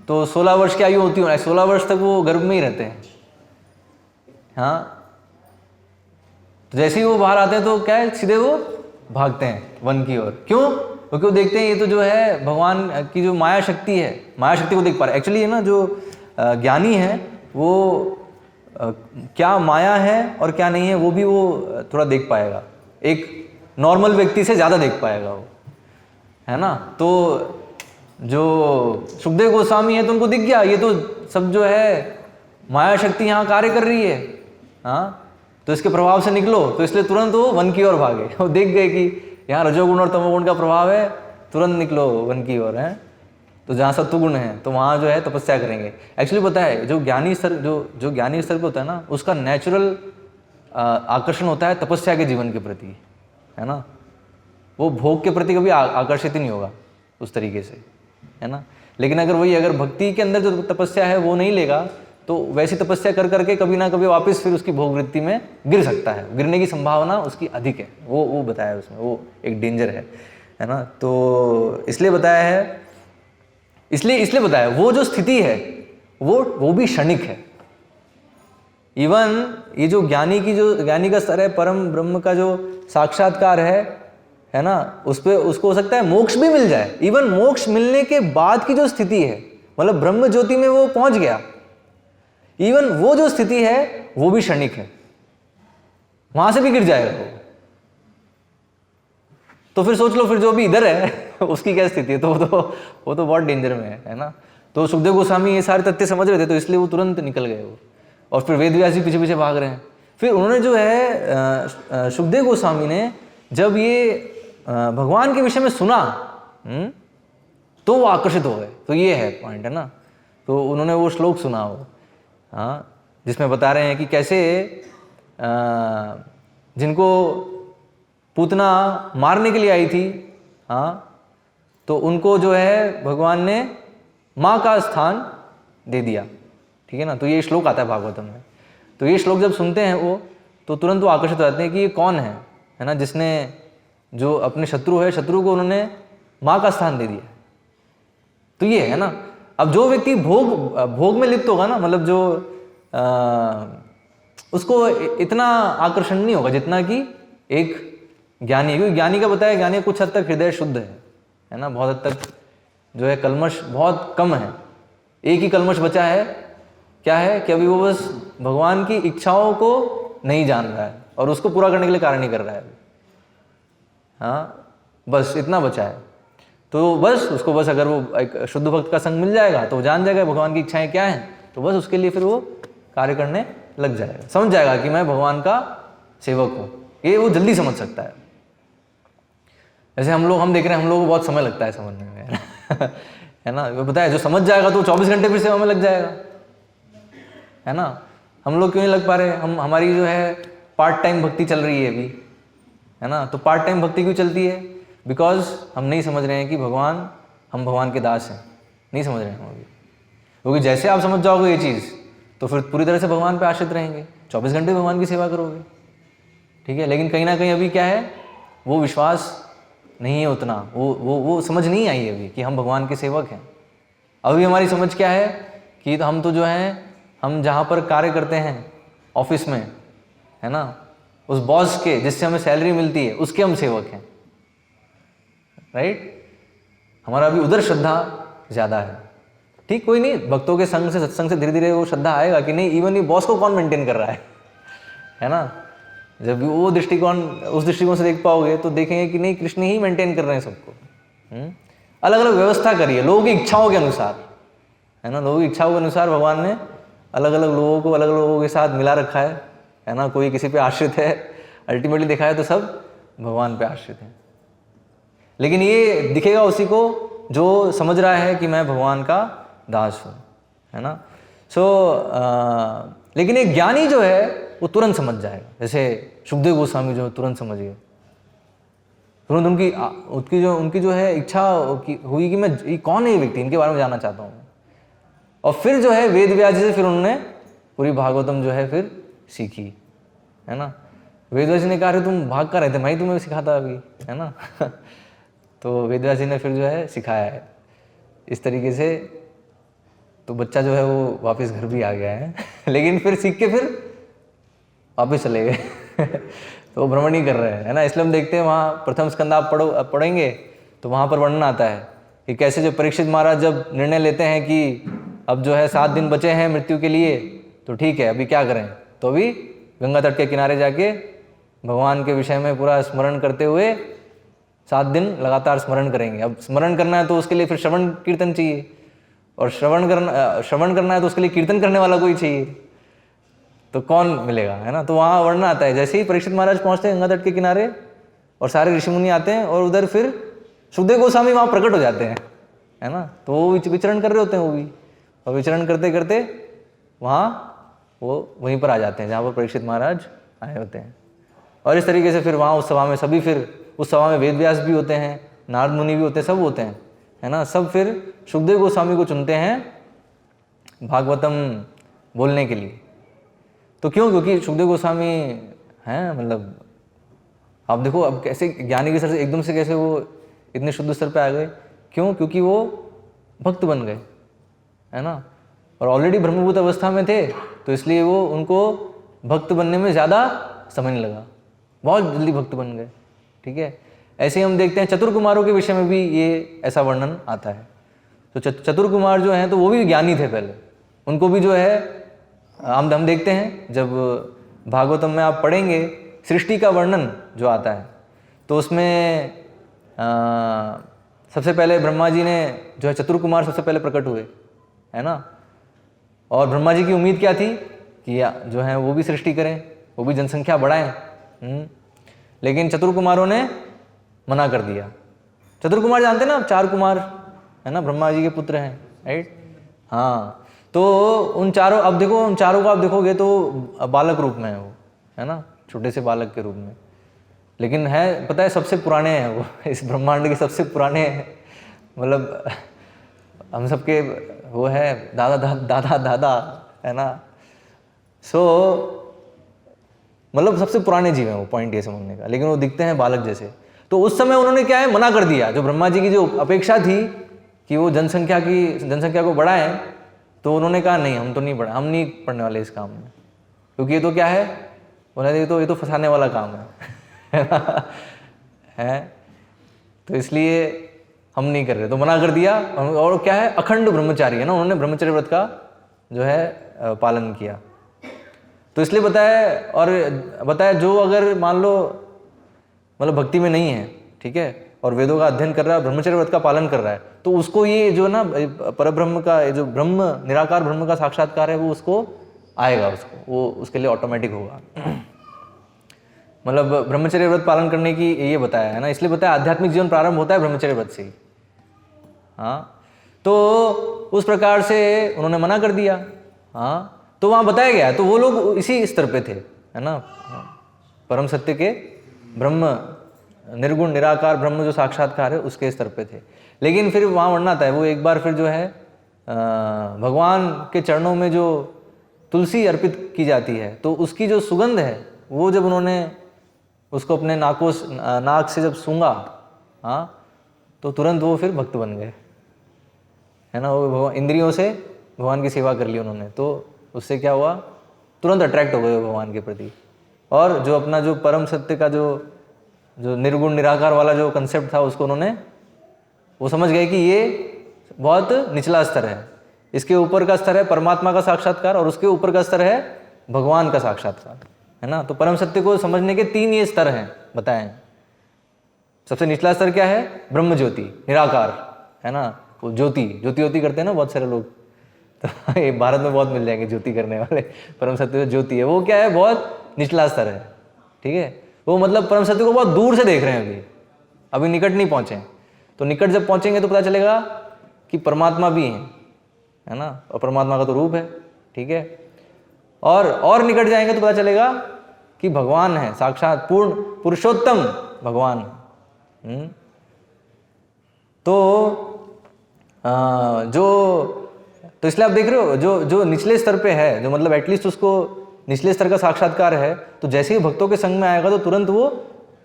तो 16 वर्ष की आयु होती है, 16 वर्ष तक वो गर्भ में ही रहते हैं। हाँ, तो जैसे ही वो बाहर आते हैं तो क्या है, सीधे वो भागते हैं वन की ओर। क्यों? क्योंकि वो देखते हैं ये तो जो है भगवान की जो माया शक्ति है, माया शक्ति को देख पा रहे। एक्चुअली है ना, जो ज्ञानी है वो क्या माया है और क्या नहीं है वो भी वो थोड़ा देख पाएगा, एक नॉर्मल व्यक्ति से ज़्यादा देख पाएगा वो, है ना। तो जो सुखदेव गोस्वामी है तो उनको दिख गया ये तो सब जो है माया शक्ति यहाँ कार्य कर रही है, हाँ, तो इसके प्रभाव से निकलो। तो इसलिए तुरंत वो वन की ओर भागे। वो देख गए कि यहाँ रजोगुण और तमोगुण का प्रभाव है, तुरंत निकलो वन की ओर, है। तो जहाँ सत्वगुण है तो वहाँ जो है तपस्या करेंगे। एक्चुअली पता है जो ज्ञानी स्तर जो ज्ञानी स्तर पे होता है ना, उसका नेचुरल आकर्षण होता है तपस्या के जीवन के प्रति, है ना। वो भोग के प्रति कभी आकर्षित ही नहीं होगा उस तरीके से, है ना। लेकिन अगर भक्ति के अंदर जो तपस्या है वो नहीं लेगा तो वैसी तपस्या कर करके कभी ना कभी वापस फिर उसकी भोग वृत्ति में गिर सकता है, गिरने की संभावना उसकी अधिक है। वो बताया उसमें, वो एक डेंजर है ना। तो इसलिए बताया है, इसलिए बताया वो जो स्थिति है वो भी क्षणिक है। इवन ये जो ज्ञानी का स्तर है, परम ब्रह्म का जो साक्षात्कार है ना, उसको हो सकता है मोक्ष भी मिल जाए। इवन मोक्ष मिलने के बाद की जो स्थिति है, मतलब ब्रह्म ज्योति में वो पहुंच गया, इवन वो जो स्थिति है वो भी क्षणिक है, वहां से भी गिर जाएगा वो। तो फिर सोच लो, फिर जो भी इधर है उसकी क्या स्थिति है। तो वो तो बहुत डेंजर में है ना। तो सुखदेव गोस्वामी ये सारे तथ्य समझ रहे थे, तो इसलिए वो तुरंत निकल गए वो। और फिर वेद व्यास जी पीछे पीछे भाग रहे हैं। फिर उन्होंने जो है सुखदेव गोस्वामी ने जब ये भगवान के विषय में सुना तो वो आकर्षित हो गए। तो ये है पॉइंट, है ना। तो उन्होंने वो श्लोक सुना वो, हाँ, जिसमें बता रहे हैं कि कैसे जिनको पूतना मारने के लिए आई थी, हाँ, तो उनको जो है भगवान ने माँ का स्थान दे दिया, ठीक है ना। तो ये श्लोक आता है भागवतम में। तो ये श्लोक जब सुनते हैं वो, तो तुरंत वो आकर्षित हो जाते हैं कि ये कौन है ना, जिसने जो अपने शत्रु को उन्होंने माँ का स्थान दे दिया। तो ये है ना। अब जो व्यक्ति भोग में लिप्त होगा ना, मतलब जो उसको इतना आकर्षण नहीं होगा जितना कि एक ज्ञानी। क्योंकि ज्ञानी का बताया, ज्ञानी कुछ हद तक हृदय शुद्ध है ना, बहुत हद तक जो है कल्मश बहुत कम है। एक ही कल्मश बचा है, क्या है कि अभी वो बस भगवान की इच्छाओं को नहीं जान रहा है और उसको पूरा करने के लिए कार्य नहीं कर रहा है, हाँ, बस इतना बचा है। तो बस उसको बस अगर वो एक शुद्ध भक्त का संग मिल जाएगा तो वो जान जाएगा भगवान की इच्छाएं क्या हैं, तो बस उसके लिए फिर वो कार्य करने लग जाएगा, समझ जाएगा कि मैं भगवान का सेवक हूँ। ये वो जल्दी समझ सकता है। जैसे हम देख रहे हैं, हम लोगों को बहुत समय लगता है समझने में, है ना। वो पता है जो समझ जाएगा तो 24 घंटे फिर सेवा में लग जाएगा, है ना। हम लोग क्यों नहीं लग पा रहे? हमारी जो है पार्ट टाइम भक्ति चल रही है अभी, है ना। तो पार्ट टाइम भक्ति क्यों चलती है? बिकॉज हम नहीं समझ रहे हैं कि हम भगवान के दास हैं, नहीं समझ रहे हैं हम अभी। क्योंकि जैसे आप समझ जाओगे ये चीज़ तो फिर पूरी तरह से भगवान पे आश्रित रहेंगे, 24 घंटे भगवान की सेवा करोगे, ठीक है। लेकिन कहीं ना कहीं अभी क्या है, वो विश्वास नहीं है उतना, वो समझ नहीं आई अभी कि हम भगवान के सेवक हैं। अभी हमारी समझ क्या है कि हम तो जो है, हम जहाँ पर कार्य करते हैं ऑफिस में, है ना, उस बॉस के जिससे हमें सैलरी मिलती है उसके हम सेवक हैं, राइट। हमारा अभी उधर श्रद्धा ज़्यादा है। ठीक, कोई नहीं, भक्तों के संग से, सत्संग से धीरे धीरे वो श्रद्धा आएगा कि नहीं, इवन ये बॉस को कौन मेंटेन कर रहा है ना। जब वो उस दृष्टिकोण से देख पाओगे तो देखेंगे कि नहीं, कृष्ण ही मेंटेन कर रहे हैं सबको। अलग अलग व्यवस्था करिए लोगों की इच्छाओं के अनुसार, है ना। लोगों की इच्छाओं के अनुसार भगवान ने अलग अलग लोगों को अलग अलग लोगों के साथ मिला रखा है ना। कोई किसी पे आश्रित है, अल्टीमेटली देखा है तो सब भगवान पे आश्रित हैं। लेकिन ये दिखेगा उसी को जो समझ रहा है कि मैं भगवान का दास हूँ, है ना। लेकिन एक ज्ञानी जो है वो तुरंत समझ जाएगा। जैसे सुखदेव गोस्वामी जो तुरंत समझ गए, तुरंत उनकी जो है इच्छा हुई कि मैं, ये कौन है ये व्यक्ति, इनके बारे में जानना चाहता हूँ। और फिर जो है वेद व्यास जी से फिर उन्होंने पूरी भागवतम जो है फिर सीखी, है ना। वेद व्यास जी ने कहा, तुम भाग कर रहे थे, मैं ही तुम्हें सिखाता अभी, है ना। तो वेदव्यास जी ने फिर जो है सिखाया है इस तरीके से। तो बच्चा जो है वो वापस घर भी आ गया है लेकिन फिर सीख के फिर वापस चले गए तो वो भ्रमण ही कर रहे हैं, है ना। इसलिए हम देखते हैं वहाँ प्रथम स्कंद आप पढ़ेंगे तो वहाँ पर वर्णन आता है कि कैसे जो परीक्षित महाराज जब निर्णय लेते हैं कि अब जो है 7 दिन बचे हैं मृत्यु के लिए, तो ठीक है अभी क्या करें, तो अभी गंगा तट के किनारे जाके भगवान के विषय में पूरा स्मरण करते हुए 7 दिन लगातार स्मरण करेंगे। अब स्मरण करना है तो उसके लिए फिर श्रवण कीर्तन चाहिए, और श्रवण करना है तो उसके लिए कीर्तन करने वाला कोई चाहिए, तो कौन मिलेगा, है ना। तो वहाँ वर्णन आता है जैसे ही परीक्षित महाराज पहुँचते हैं गंगा तट के किनारे और सारे ऋषि मुनि आते हैं और उधर फिर सुखदेव गोस्वामी वहाँ प्रकट हो जाते हैं, है ना। तो वो विचरण कर रहे होते हैं वो भी, और विचरण करते करते वहाँ वो वहीं पर आ जाते हैं जहाँ पर परीक्षित महाराज आए होते हैं। और इस तरीके से फिर वहाँ उस सभा में सभी, फिर उस सभा में वेद व्यास भी होते हैं, नारद मुनि भी होते हैं, सब होते हैं, है ना। सब फिर सुखदेव गोस्वामी को चुनते हैं भागवतम बोलने के लिए। तो क्यों? क्योंकि सुखदेव गोस्वामी हैं, मतलब आप देखो अब कैसे ज्ञानी के स्तर से एकदम से कैसे वो इतने शुद्ध स्तर पे आ गए। क्यों? क्योंकि वो भक्त बन गए, है ना। और ऑलरेडी ब्रह्मभूत अवस्था में थे, तो इसलिए वो उनको भक्त बनने में ज़्यादा समय नहीं लगा, बहुत जल्दी भक्त बन गए, ठीक है। ऐसे ही हम देखते हैं चतुर कुमारों के विषय में भी ये ऐसा वर्णन आता है। तो चतुर कुमार जो हैं तो वो भी ज्ञानी थे पहले, उनको भी जो है हम देखते हैं जब भागवतम में आप पढ़ेंगे सृष्टि का वर्णन जो आता है, तो उसमें सबसे पहले ब्रह्मा जी ने जो है चतुर कुमार सबसे पहले प्रकट हुए, है ना। और ब्रह्मा जी की उम्मीद क्या थी कि जो है वो भी सृष्टि करें, वो भी जनसंख्या बढ़ाएं, लेकिन चतुर कुमारों ने मना कर दिया। चतुर कुमार जानते ना, 4 कुमार, है ना, ब्रह्मा जी के पुत्र हैं, राइट। हाँ, तो उन चारों, अब देखो उन चारों को आप देखोगे तो बालक रूप में है वो, है ना, छोटे से बालक के रूप में, लेकिन है पता है सबसे पुराने हैं वो इस ब्रह्मांड के सबसे पुराने हैं, मतलब हम सबके वो है दादा दादा दादा, है ना। सो मतलब सबसे पुराने जीव हैं वो, पॉइंट ये समझने का, लेकिन वो दिखते हैं बालक जैसे। तो उस समय उन्होंने क्या है, मना कर दिया। जो ब्रह्मा जी की जो अपेक्षा थी कि वो जनसंख्या को बढ़ाएं, तो उन्होंने कहा नहीं, हम तो नहीं बढ़ा, हम नहीं पढ़ने वाले इस काम में, क्योंकि ये तो क्या है, बोले ये तो फंसाने वाला काम है तो इसलिए हम नहीं कर रहे, तो मना कर दिया। और क्या है, अखंड ब्रह्मचारी, है ना, उन्होंने ब्रह्मचर्य व्रत का जो है पालन किया। तो इसलिए बताया जो अगर मान लो मतलब भक्ति में नहीं है, ठीक है, और वेदों का अध्ययन कर रहा है, ब्रह्मचर्य व्रत का पालन कर रहा है, तो उसको ये जो ना परब्रह्म का, जो ब्रह्म निराकार ब्रह्म का साक्षात्कार है वो उसको आएगा, उसको वो उसके लिए ऑटोमेटिक होगा। मतलब ब्रह्मचर्य व्रत पालन करने की ये बताया है ना, इसलिए बताया आध्यात्मिक जीवन प्रारंभ होता है ब्रह्मचर्य व्रत से ही। हाँ, तो उस प्रकार से उन्होंने मना कर दिया। हाँ, तो वहाँ बताया गया, तो वो लोग इसी स्तर पे थे, है ना, परम सत्य के ब्रह्म, निर्गुण निराकार ब्रह्म जो साक्षात्कार है उसके स्तर पे थे। लेकिन फिर वहाँ वर्णन आता है, वो एक बार फिर जो है भगवान के चरणों में जो तुलसी अर्पित की जाती है, तो उसकी जो सुगंध है वो जब उन्होंने उसको अपने नाक से जब सूंघा, हाँ, तो तुरंत वो फिर भक्त बन गए, है ना। वो इंद्रियों से भगवान की सेवा कर ली उन्होंने, तो उससे क्या हुआ, तुरंत अट्रैक्ट हो गए भगवान के प्रति। और जो अपना जो परम सत्य का जो निर्गुण निराकार वाला जो कंसेप्ट था, उसको उन्होंने वो समझ गए कि ये बहुत निचला स्तर है, इसके ऊपर का स्तर है परमात्मा का साक्षात्कार, और उसके ऊपर का स्तर है भगवान का साक्षात्कार, है ना। तो परम सत्य को समझने के 3 ये स्तर हैं बताएं। सबसे निचला स्तर क्या है, ब्रह्म ज्योति निराकार, है ना, वो ज्योति करते हैं ना बहुत सारे लोग, तो ये भारत में बहुत मिल जाएंगे ज्योति करने वाले। परम सत्य जो ज्योति है वो क्या है, बहुत निचला स्तर है, ठीक है। वो मतलब परम सत्य को बहुत दूर से देख रहे हैं, अभी निकट नहीं पहुंचे। तो निकट जब पहुंचेंगे तो पता चलेगा कि परमात्मा भी है ना, और परमात्मा का तो रूप है, ठीक है। और निकट जाएंगे तो पता चलेगा कि भगवान है, साक्षात पूर्ण पुरुषोत्तम भगवान। तो इसलिए आप देख रहे हो जो निचले स्तर पे है, जो मतलब एटलीस्ट उसको निचले स्तर का साक्षात्कार है, तो जैसे ही भक्तों के संग में आएगा तो तुरंत वो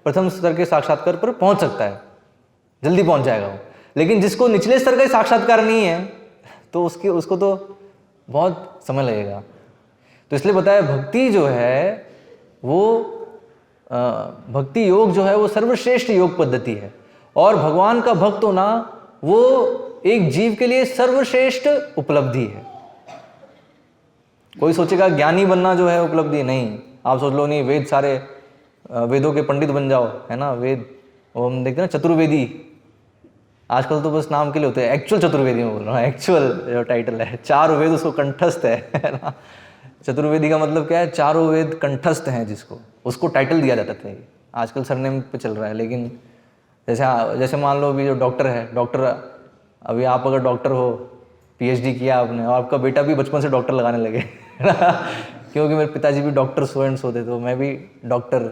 प्रथम स्तर के साक्षात्कार पर पहुंच सकता है, जल्दी पहुंच जाएगा वो। लेकिन जिसको निचले स्तर का साक्षात्कार नहीं है तो उसको तो बहुत समय लगेगा। तो इसलिए बताया भक्ति जो है वो भक्ति योग जो है वो सर्वश्रेष्ठ योग पद्धति है, और भगवान का भक्त होना वो एक जीव के लिए सर्वश्रेष्ठ उपलब्धि है। कोई सोचेगा ज्ञानी बनना जो है उपलब्धि, नहीं। आप सोच लो नहीं वेद सारे वेदों के पंडित बन जाओ, है ना। वेद वो हम देखते हैं ना चतुर्वेदी, आजकल तो बस नाम के लिए होते हैं, एक्चुअल चतुर्वेदी में बोल रहा हूँ, एक्चुअल जो टाइटल है, 4 वेद उसको कंठस्थ है ना। चतुर्वेदी का मतलब क्या है, 4 वेद कंठस्थ हैं जिसको, उसको टाइटल दिया जाता था। आजकल सरनेम पे चल रहा है। लेकिन जैसे मान लो अभी जो डॉक्टर है, डॉक्टर, अभी आप अगर डॉक्टर हो, पीएचडी किया आपने, और आपका बेटा भी बचपन से डॉक्टर लगाने लगे क्योंकि मेरे पिताजी भी डॉक्टर सो एंड सो थे, तो मैं भी डॉक्टर,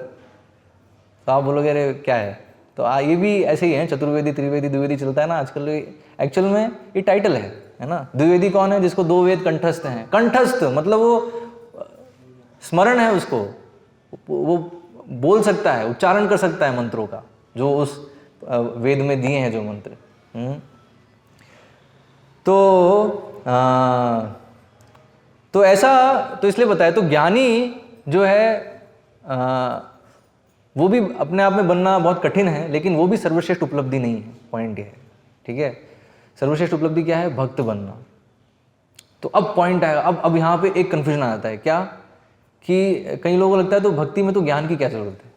तो आप बोलोगे अरे क्या है। तो ये भी ऐसे ही है, चतुर्वेदी त्रिवेदी द्विवेदी चलता है ना आजकल। एक्चुअल में ये टाइटल है ना। द्विवेदी कौन है, जिसको 2 वेद कंठस्थ हैं। कंठस्थ मतलब वो स्मरण है, उसको वो बोल सकता है, उच्चारण कर सकता है मंत्रों का, जो उस वेद में दिए हैं जो मंत्र। तो ऐसा, तो इसलिए बताया, तो ज्ञानी जो है वो भी अपने आप में बनना बहुत कठिन है, लेकिन वो भी सर्वश्रेष्ठ उपलब्धि नहीं है। पॉइंट ये है, ठीक है। सर्वश्रेष्ठ उपलब्धि क्या है, भक्त बनना। तो अब पॉइंट आएगा, अब यहाँ पे एक कन्फ्यूजन आ जाता है, क्या कि कई लोगों को लगता है तो भक्ति में तो ज्ञान की क्या जरूरत है,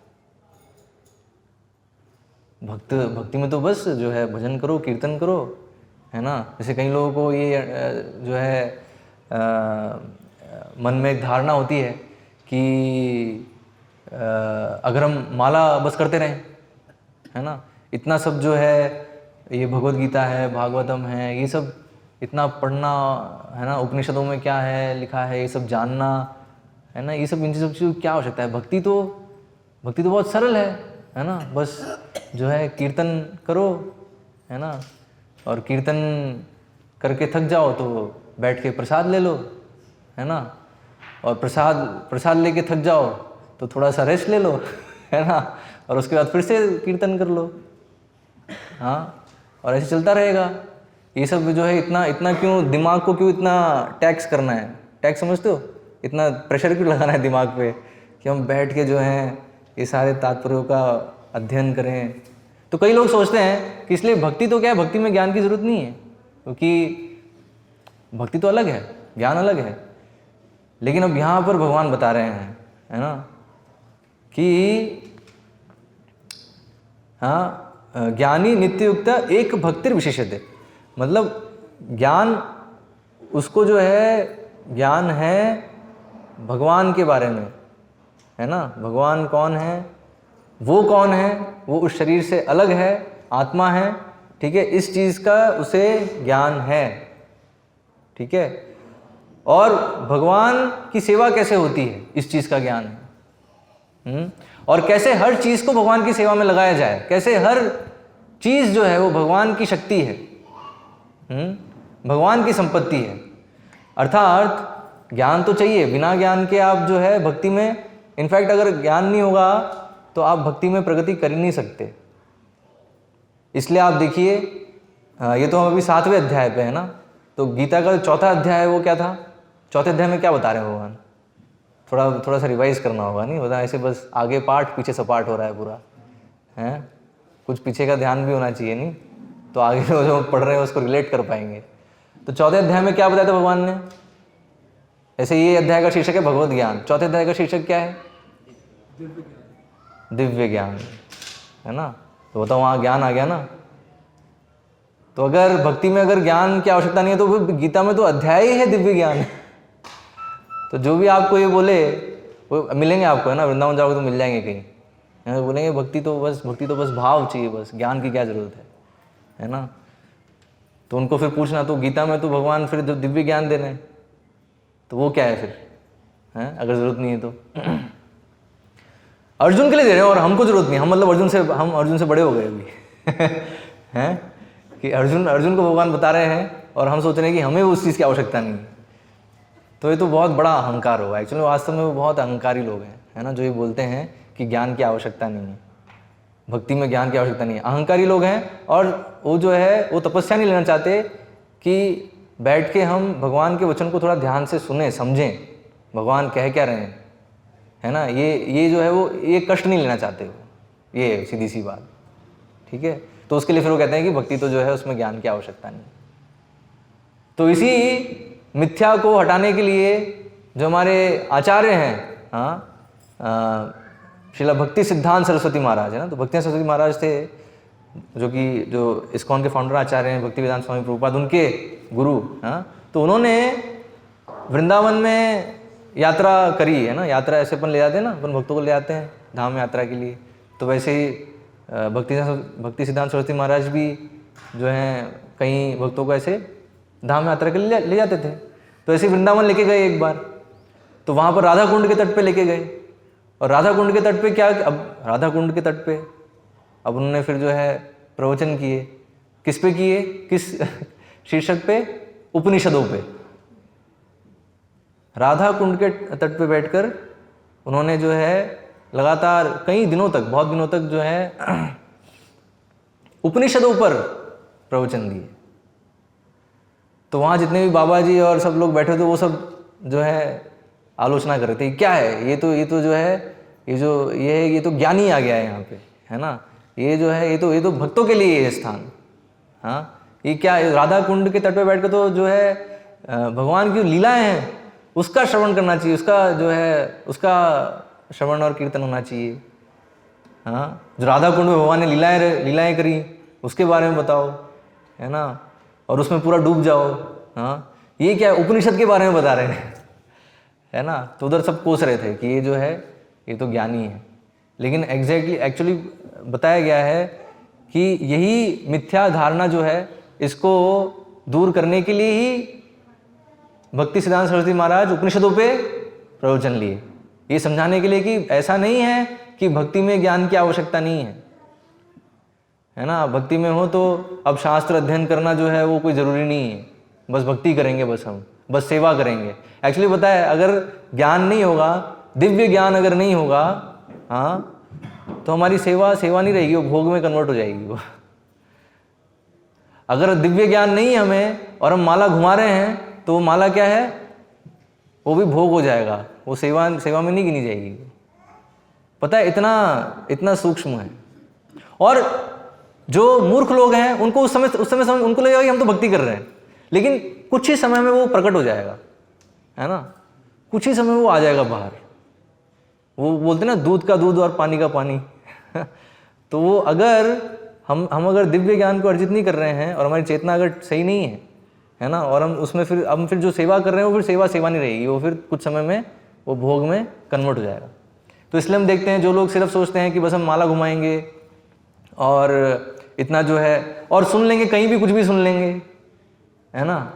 भक्ति में तो बस जो है भजन करो, कीर्तन करो, है ना। जैसे कई लोगों को ये जो है मन में एक धारणा होती है कि अगर हम माला बस करते रहें, है ना, इतना सब जो है, ये भगवत गीता है, भागवतम है, ये सब इतना पढ़ना, है ना, उपनिषदों में क्या है लिखा है ये सब जानना, है ना, ये सब इन सब चीज़ों की क्या आवश्यकता है। भक्ति तो बहुत सरल है ना। बस जो है कीर्तन करो, है ना, और कीर्तन करके थक जाओ तो बैठ के प्रसाद ले लो, है ना, और प्रसाद लेके थक जाओ तो थोड़ा सा रेस्ट ले लो, है ना, और उसके बाद फिर से कीर्तन कर लो। हाँ, और ऐसे चलता रहेगा। ये सब जो है इतना क्यों दिमाग को क्यों इतना टैक्स करना है, टैक्स समझते हो, इतना प्रेशर क्यों लगाना है दिमाग पे कि हम बैठ के जो है ये सारे तात्पर्यों का अध्ययन करें। तो कई लोग सोचते हैं कि इसलिए भक्ति तो क्या है, भक्ति में ज्ञान की जरूरत नहीं है, क्योंकि भक्ति तो अलग है, ज्ञान अलग है। लेकिन अब यहाँ पर भगवान बता रहे हैं, है ना, कि हाँ, ज्ञानी नित्ययुक्त एक भक्तिर विशेषते, मतलब ज्ञान उसको जो है, ज्ञान है भगवान के बारे में, है ना। भगवान कौन है, वो कौन है, वो उस शरीर से अलग है, आत्मा है, ठीक है, इस चीज़ का उसे ज्ञान है, ठीक है। और भगवान की सेवा कैसे होती है, इस चीज़ का ज्ञान है। और कैसे हर चीज़ को भगवान की सेवा में लगाया जाए, कैसे हर चीज़ जो है वो भगवान की शक्ति है, भगवान की संपत्ति है। अर्थात ज्ञान तो चाहिए, बिना ज्ञान के आप जो है भक्ति में, इनफैक्ट अगर ज्ञान नहीं होगा तो आप भक्ति में प्रगति कर ही नहीं सकते। इसलिए आप देखिए, ये तो हम अभी 7वें अध्याय पे है ना, तो गीता का जो 4था अध्याय है वो क्या था, 4थे अध्याय में क्या बता रहे हैं भगवान, थोड़ा सा रिवाइज करना होगा, नहीं होता ऐसे बस आगे पाठ पीछे सपाट हो रहा है पूरा, है, कुछ पीछे का ध्यान भी होना चाहिए, नहीं तो आगे जो पढ़ रहे हैं उसको रिलेट कर पाएंगे। तो 4थे अध्याय में क्या बताया था भगवान ने, ऐसे ये अध्याय का शीर्षक है भगवत ज्ञान, 4थे अध्याय का शीर्षक क्या है, दिव्य ज्ञान, है ना। तो बताओ वहाँ ज्ञान आ गया ना। तो अगर भक्ति में अगर ज्ञान की आवश्यकता नहीं है तो फिर गीता में तो अध्याय ही है दिव्य ज्ञान। तो जो भी आपको ये बोले वो मिलेंगे आपको, है ना, वृंदावन जाओगे तो मिल जाएंगे कहीं, है, बोलेंगे भक्ति तो बस भाव चाहिए, बस ज्ञान की क्या जरूरत है ना। तो उनको फिर पूछना, तो गीता में तो भगवान फिर दिव्य ज्ञान दे रहे हैं, तो वो क्या है फिर, है, अगर जरूरत नहीं है तो। अर्जुन के लिए दे रहे हैं और हमको जरूरत नहीं, हम मतलब हम अर्जुन से बड़े हो गए अभी हैं, कि अर्जुन को भगवान बता रहे हैं और हम सोच रहे हैं कि हमें उस चीज़ की आवश्यकता नहीं है। तो ये तो बहुत बड़ा अहंकार होगा। एक्चुअली वास्तव में वो बहुत अहंकारी लोग हैं, है ना, जो ये बोलते हैं कि ज्ञान की आवश्यकता नहीं है। भक्ति में ज्ञान की आवश्यकता नहीं है। अहंकारी लोग हैं और वो जो है वो तपस्या नहीं लेना चाहते कि बैठ के हम भगवान के वचन को थोड़ा ध्यान से सुने, समझें भगवान कह क्या रहे हैं, है ना। ये जो है वो ये कष्ट नहीं लेना चाहते, ये सीधी सी बात, ठीक है। तो उसके लिए फिर वो कहते हैं कि भक्ति तो जो है उसमें ज्ञान की आवश्यकता नहीं। तो इसी मिथ्या को हटाने के लिए जो हमारे आचार्य हैं, हाँ, श्रीला भक्ति सिद्धांत सरस्वती महाराज है ना, तो भक्ति सरस्वती महाराज थे जो इस्कॉन के फाउंडर आचार्य हैं, भक्ति वेदांत स्वामी प्रभुपाद उनके गुरु, हाँ। तो उन्होंने वृंदावन में यात्रा करी है ना। यात्रा ऐसे अपन ले जाते हैं ना, अपन भक्तों को ले जाते हैं धाम यात्रा के लिए, तो वैसे ही भक्ति सिद्धांत सरस्वती महाराज भी जो हैं कई भक्तों को ऐसे धाम यात्रा के लिए ले जाते थे। तो ऐसे वृंदावन लेके गए एक बार, तो वहाँ पर राधा कुंड के तट पे लेके गए, और राधा कुंड के तट पे क्या, अब राधा कुंड के तट पे अब उन्होंने फिर जो है प्रवचन किए। किस पे किए, किस शीर्षक पे, उपनिषदों पे। राधा कुंड के तट पे बैठकर उन्होंने जो है लगातार कई दिनों तक, बहुत दिनों तक जो है उपनिषदों पर प्रवचन दिए। तो वहाँ जितने भी बाबा जी और सब लोग बैठे थे वो सब जो है आलोचना कर रहे थे, क्या है ये तो जो है ये तो ज्ञानी आ गया है यहाँ पे, है ना। ये जो है ये तो भक्तों के लिए ये स्थान, हाँ। ये क्या राधा कुंड के तट पे बैठ कर तो जो है भगवान की लीलाएं हैं उसका श्रवण करना चाहिए, उसका जो है उसका श्रवण और कीर्तन होना चाहिए, हाँ। जो राधा कुंड में भगवान ने लीलाएं करी उसके बारे में बताओ, है ना, और उसमें पूरा डूब जाओ, हाँ। ये क्या उपनिषद के बारे में बता रहे हैं, है ना। तो उधर सब कोस रहे थे कि ये जो है ये तो ज्ञानी है, लेकिन एक्चुअली बताया गया है कि यही मिथ्या धारणा जो है इसको दूर करने के लिए ही भक्ति सिद्धांत सरस्वती महाराज उपनिषदों पे प्रवचन लिए, ये समझाने के लिए कि ऐसा नहीं है कि भक्ति में ज्ञान की आवश्यकता नहीं है ना। भक्ति में हो तो अब शास्त्र अध्ययन करना जो है वो कोई ज़रूरी नहीं है, बस भक्ति करेंगे, बस सेवा करेंगे। एक्चुअली पता है, अगर ज्ञान नहीं होगा, दिव्य ज्ञान अगर नहीं होगा, हाँ, तो हमारी सेवा नहीं रहेगी, वो भोग में कन्वर्ट हो जाएगी वो। अगर दिव्य ज्ञान नहीं है हमें और हम माला घुमा रहे हैं तो वो माला क्या है, वो भी भोग हो जाएगा, वो सेवा में नहीं गिनी जाएगी। पता है, इतना सूक्ष्म है। और जो मूर्ख लोग हैं उनको उस समय समझ उनको लगेगा कि हम तो भक्ति कर रहे हैं, लेकिन कुछ ही समय में वो प्रकट हो जाएगा, है ना। कुछ ही समय में वो आ जाएगा बाहर। वो बोलते हैं ना, दूध का दूध और पानी का पानी। तो वो अगर हम अगर दिव्य ज्ञान को अर्जित नहीं कर रहे हैं और हमारी चेतना अगर सही नहीं है ना, और हम उसमें फिर जो सेवा कर रहे हैं वो फिर सेवा नहीं रहेगी, वो फिर कुछ समय में वो भोग में कन्वर्ट हो जाएगा। तो इसलिए हम देखते हैं जो लोग सिर्फ सोचते हैं कि बस हम माला घुमाएंगे और इतना जो है, और सुन लेंगे, कहीं भी कुछ भी सुन लेंगे, है ना,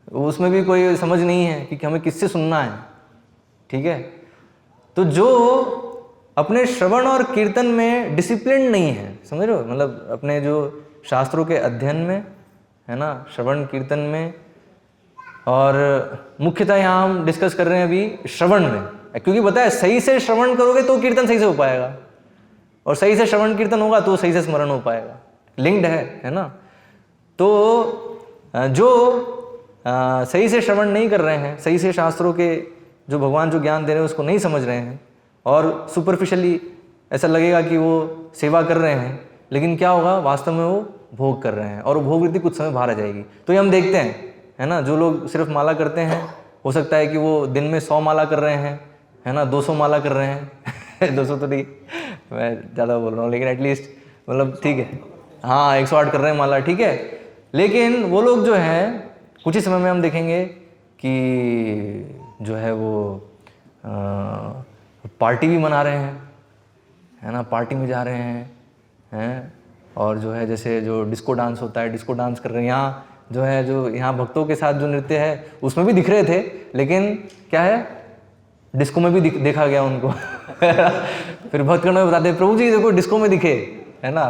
उसमें भी कोई समझ नहीं है कि हमें किससे सुनना है, ठीक है। तो जो अपने श्रवण और कीर्तन में डिसिप्लिन नहीं है, समझ रहे हो, मतलब अपने जो शास्त्रों के अध्ययन में, है ना, श्रवण कीर्तन में, और मुख्यतः यहाँ हम डिस्कस कर रहे हैं अभी श्रवण में, क्योंकि पता है सही से श्रवण करोगे तो कीर्तन सही से हो पाएगा, और सही से श्रवण कीर्तन होगा तो सही से स्मरण हो पाएगा, लिंक्ड है ना। तो जो सही से श्रवण नहीं कर रहे हैं, सही से शास्त्रों के जो भगवान जो ज्ञान दे रहे हैं उसको नहीं समझ रहे हैं, और सुपरफिशियली ऐसा लगेगा कि वो सेवा कर रहे हैं, लेकिन क्या होगा, वास्तव में वो भोग कर रहे हैं, और वो भोग वृत्ति कुछ समय बाहर आ जाएगी। तो ये हम देखते हैं, है ना, जो लोग सिर्फ माला करते हैं, हो सकता है कि वो दिन में 100 माला कर रहे हैं, है ना, 200 माला कर रहे हैं 200 तो नहीं, मैं ज़्यादा बोल रहा हूँ, लेकिन एटलीस्ट मतलब ठीक है, हाँ 108 कर रहे हैं माला, ठीक है। लेकिन वो लोग जो हैं कुछ ही समय में हम देखेंगे कि जो है वो पार्टी भी मना रहे हैं, है ना, पार्टी में जा रहे हैं, और जो है जैसे जो डिस्को डांस होता है, डिस्को डांस कर रहे हैं। यहाँ जो है जो यहाँ भक्तों के साथ जो नृत्य है उसमें भी दिख रहे थे, लेकिन क्या है, डिस्को में भी देखा गया उनको फिर भक्तगण में बताते हैं, प्रभु जी देखो डिस्को में दिखे, है ना।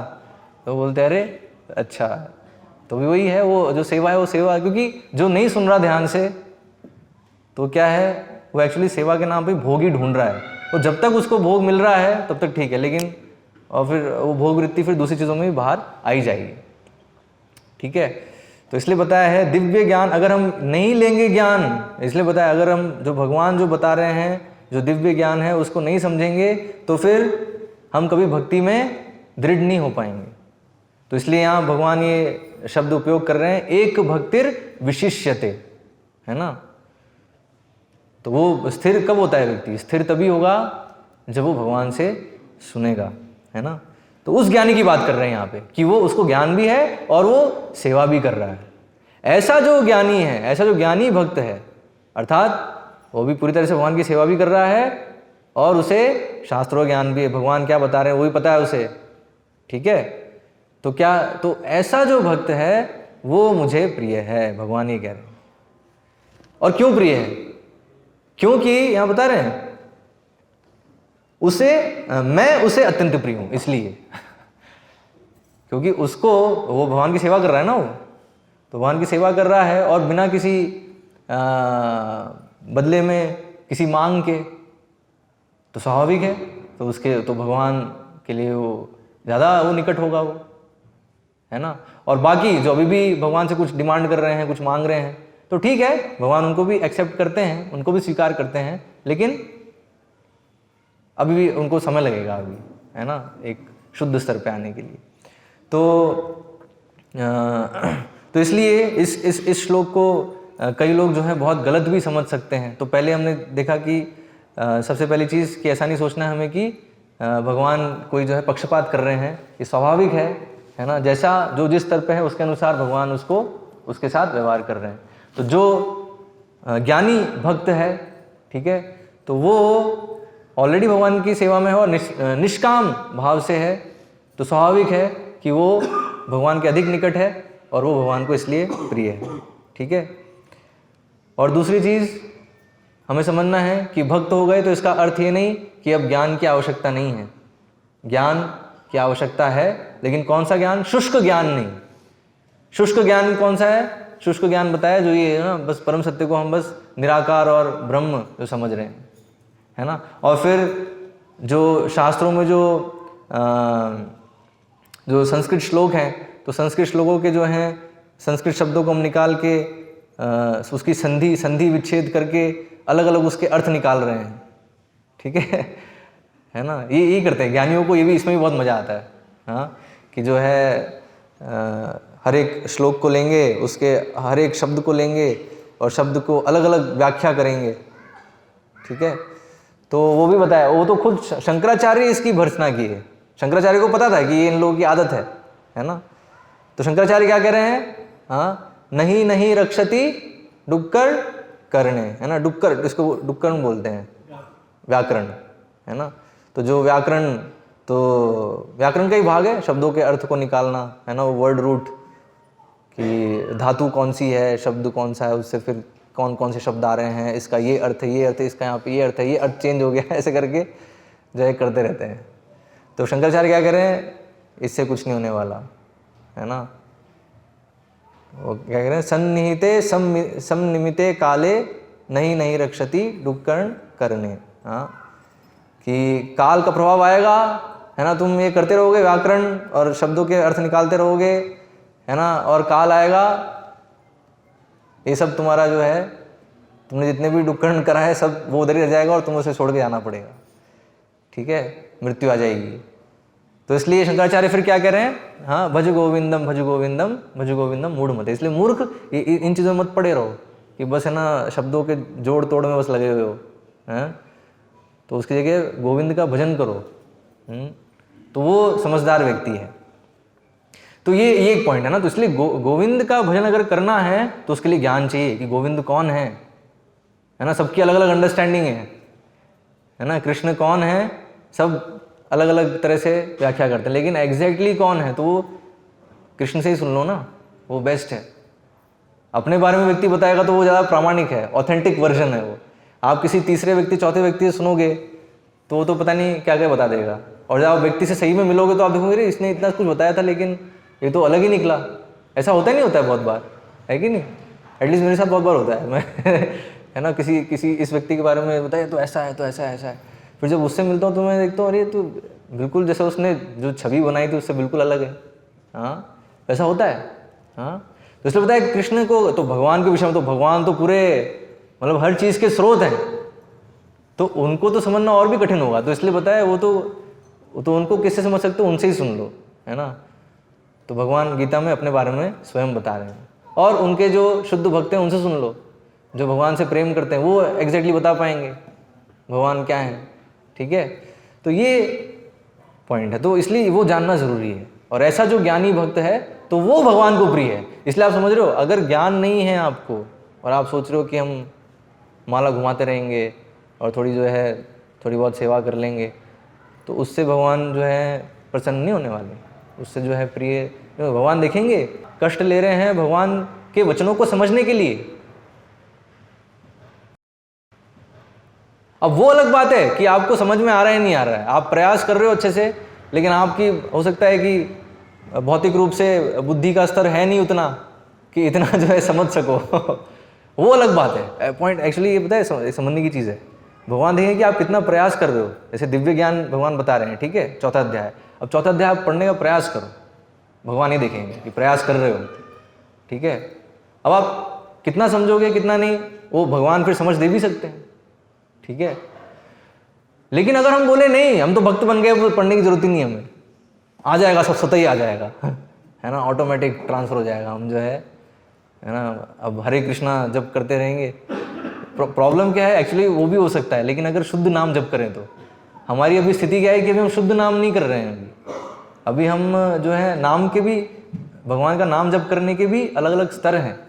तो बोलते हैं अरे अच्छा, तो भी वही है, वो जो सेवा है वो सेवा है, क्योंकि जो नहीं सुन रहा ध्यान से तो क्या है, वो एक्चुअली सेवा के नाम पे भोग ही ढूंढ रहा है। तो जब तक उसको भोग मिल रहा है तब तक ठीक है, लेकिन और फिर वो भोग वृत्ति फिर दूसरी चीज़ों में भी बाहर आई जाएगी। ठीक है, तो इसलिए बताया है दिव्य ज्ञान अगर हम नहीं लेंगे ज्ञान, इसलिए बताया अगर हम जो भगवान जो बता रहे हैं जो दिव्य ज्ञान है उसको नहीं समझेंगे तो फिर हम कभी भक्ति में दृढ़ नहीं हो पाएंगे। तो इसलिए यहाँ भगवान ये शब्द उपयोग कर रहे हैं, एक भक्तिर विशिष्यते, है ना। तो वो स्थिर कब होता है व्यक्ति? स्थिर तभी होगा जब वो भगवान से सुनेगा, है ना। तो उस ज्ञानी की बात कर रहे हैं यहाँ पे कि वो उसको ज्ञान भी है और वो सेवा भी कर रहा है। ऐसा जो ज्ञानी है, ऐसा जो ज्ञानी भक्त है, अर्थात वो भी पूरी तरह से भगवान की सेवा भी कर रहा है और उसे शास्त्रों ज्ञान भी है, भगवान क्या बता रहे हैं वो भी पता है उसे। ठीक है, तो क्या, तो ऐसा जो भक्त है वो मुझे प्रिय है, भगवान ये कह रहे हैं। और क्यों प्रिय है? क्योंकि यहां बता रहे हैं मैं उसे अत्यंत प्रिय हूं, इसलिए क्योंकि उसको, वो भगवान की सेवा कर रहा है ना, वो तो भगवान की सेवा कर रहा है और बिना किसी बदले में किसी मांग के, तो स्वाभाविक है, तो उसके तो भगवान के लिए वो ज़्यादा वो निकट होगा वो, है ना। और बाकी जो अभी भी भगवान से कुछ डिमांड कर रहे हैं, कुछ मांग रहे हैं, तो ठीक है, भगवान उनको भी एक्सेप्ट करते हैं, उनको भी स्वीकार करते हैं, लेकिन अभी भी उनको समय लगेगा अभी, है ना, एक शुद्ध स्तर पे आने के लिए। तो इसलिए इस श्लोक को कई लोग जो है बहुत गलत भी समझ सकते हैं। तो पहले हमने देखा कि सबसे पहली चीज़ कि ऐसा नहीं सोचना है हमें कि भगवान कोई जो है पक्षपात कर रहे हैं, ये स्वाभाविक है ना, जैसा जो जिस स्तर पे है उसके अनुसार भगवान उसको उसके साथ व्यवहार कर रहे हैं। तो जो ज्ञानी भक्त है, ठीक है, तो वो ऑलरेडी भगवान की सेवा में है और निष्काम भाव से है, तो स्वाभाविक है कि वो भगवान के अधिक निकट है और वो भगवान को इसलिए प्रिय है। ठीक है, और दूसरी चीज़ हमें समझना है कि भक्त हो गए तो इसका अर्थ ये नहीं कि अब ज्ञान की आवश्यकता नहीं है। ज्ञान की आवश्यकता है, लेकिन कौन सा ज्ञान? शुष्क ज्ञान नहीं। शुष्क ज्ञान कौन सा है? शुष्क ज्ञान बताया जो ये है ना, बस परम सत्य को हम बस निराकार और ब्रह्म जो समझ रहे हैं, है ना। और फिर जो शास्त्रों में जो संस्कृत श्लोक हैं, तो संस्कृत श्लोकों के जो हैं संस्कृत शब्दों को हम निकाल के उसकी संधि विच्छेद करके अलग अलग उसके अर्थ निकाल रहे हैं। ठीक है ना, ये करते हैं ज्ञानियों को, ये भी इसमें भी बहुत मज़ा आता है, हाँ, कि जो है हर एक श्लोक को लेंगे, उसके हर एक शब्द को लेंगे और शब्द को अलग अलग व्याख्या करेंगे। ठीक है, तो वो भी बताया, वो तो खुद शंकराचार्य इसकी भर्त्सना की है। शंकराचार्य को पता था कि ये इन लोगों की आदत है ना। तो शंकराचार्य क्या कह रहे हैं? हाँ, नहीं रक्षति डुक्कर करने, है ना। डुक्कर, इसको डुक्कर्ण बोलते हैं, व्याकरण, है ना। तो जो व्याकरण, तो व्याकरण का ही भाग है शब्दों के अर्थ को निकालना, है ना। वो वर्ड रूट कि धातु कौन सी है, शब्द कौन सा है, उससे फिर कौन कौन से शब्द आ रहे हैं, इसका ये अर्थ है, ये अर्थ है, इसका यहाँ पे ये अर्थ है, ये अर्थ चेंज हो गया, ऐसे करके जो है करते रहते हैं। तो शंकराचार्य क्या कह रहे हैं? इससे कुछ नहीं होने वाला, है ना। वो क्या कह रहे हैं? सन्निहिते समनिमिते काले नहीं रक्षति डुक्कर्ण करने, हाँ, कि काल का प्रभाव आएगा, है ना। तुम ये करते रहोगे, व्याकरण और शब्दों के अर्थ निकालते रहोगे, है ना, और काल आएगा, ये सब तुम्हारा जो है, तुमने जितने भी डुक्कर्ण करा है सब वो उधर ही रह जाएगा और तुम्हें उसे छोड़ के जाना पड़ेगा। ठीक है, मृत्यु आ जाएगी। तो इसलिए शंकराचार्य फिर क्या कह रहे हैं? हाँ, भज गोविंदम भज गोविंदम भज गोविंदम मूढ़ मत। इसलिए मूर्ख इन चीज़ों में मत पड़े रहो कि बस, है ना, शब्दों के जोड़ तोड़ में बस लगे हुए हो, हैं। तो उसकी जगह गोविंद का भजन करो, तो वो समझदार व्यक्ति है। तो ये एक पॉइंट है ना। तो इसलिए गोविंद का भजन अगर करना है तो उसके लिए ज्ञान चाहिए कि गोविंद कौन है ना। सबकी अलग अलग अंडरस्टैंडिंग है ना। कृष्ण कौन है, सब अलग अलग तरह से व्याख्या करते हैं, लेकिन एग्जैक्टली कौन है तो वो कृष्ण से ही सुन लो ना, वो बेस्ट है। अपने बारे में व्यक्ति बताएगा तो वो ज़्यादा प्रामाणिक है, ऑथेंटिक वर्जन है वो। आप किसी तीसरे व्यक्ति, चौथे व्यक्ति से सुनोगे तो वो तो पता नहीं क्या क्या बता देगा, और जब आप व्यक्ति से सही में मिलोगे तो आप देखोगे अरे इसने इतना कुछ बताया था लेकिन ये तो अलग ही निकला। ऐसा होता ही नहीं होता है बहुत बार, है कि नहीं? एटलीस्ट मेरे साथ बहुत बार होता है। मैं है ना, किसी इस व्यक्ति के बारे में बताया तो ऐसा है, तो ऐसा है। फिर जब उससे मिलता हूँ तो मैं देखता हूँ अरे तो बिल्कुल जैसे उसने जो छवि बनाई थी उससे बिल्कुल अलग है। हाँ, ऐसा होता है। हाँ, तो इसलिए बताया कृष्ण को, तो भगवान के विषय में तो भगवान तो पूरे मतलब हर चीज़ के स्रोत हैं, तो उनको तो समझना और भी कठिन होगा। तो इसलिए बताया वो तो उनको किससे समझ सकते हो, उनसे ही सुन लो, है ना। तो भगवान गीता में अपने बारे में स्वयं बता रहे हैं, और उनके जो शुद्ध भक्त हैं उनसे सुन लो, जो भगवान से प्रेम करते हैं, वो एग्जैक्टली बता पाएंगे भगवान क्या है। ठीक है, तो ये पॉइंट है, तो इसलिए वो जानना जरूरी है। और ऐसा जो ज्ञानी भक्त है तो वो भगवान को प्रिय है। इसलिए आप समझ रहे हो, अगर ज्ञान नहीं है आपको और आप सोच रहे हो कि हम माला घुमाते रहेंगे और थोड़ी जो है थोड़ी बहुत सेवा कर लेंगे, तो उससे भगवान जो है प्रसन्न नहीं होने वाले, उससे जो है प्रिय भगवान देखेंगे कष्ट ले रहे हैं भगवान के वचनों को समझने के लिए। अब वो अलग बात है कि आपको समझ में आ रहा है नहीं आ रहा है, आप प्रयास कर रहे हो अच्छे से, लेकिन आपकी हो सकता है कि भौतिक रूप से बुद्धि का स्तर है नहीं उतना कि इतना जो है समझ सको वो अलग बात है। पॉइंट एक्चुअली ये पता है समझने की चीज़ है। भगवान देखेंगे कि आप कितना प्रयास कर रहे हो, जैसे दिव्य ज्ञान भगवान बता रहे हैं, ठीक है, 4था अध्याय। अब 4था अध्याय आप पढ़ने का प्रयास करो, भगवान ही देखेंगे कि प्रयास कर रहे हो, ठीक है। अब आप कितना समझोगे कितना नहीं, वो भगवान फिर समझ दे भी सकते हैं, ठीक है। लेकिन अगर हम बोले नहीं हम तो भक्त बन गए, पढ़ने की जरूरत ही नहीं, हमें आ जाएगा, सब स्वतः ही आ जाएगा है ना, ऑटोमेटिक ट्रांसफर हो जाएगा, हम जो है ना अब हरे कृष्णा जप करते रहेंगे। प्रॉब्लम क्या है एक्चुअली, वो भी हो सकता है, लेकिन अगर शुद्ध नाम जप करें तो हमारी अभी स्थिति क्या है कि अभी हम शुद्ध नाम नहीं कर रहे हैं। अभी हम जो है नाम के भी, भगवान का नाम जप करने के भी अलग अलग स्तर हैं।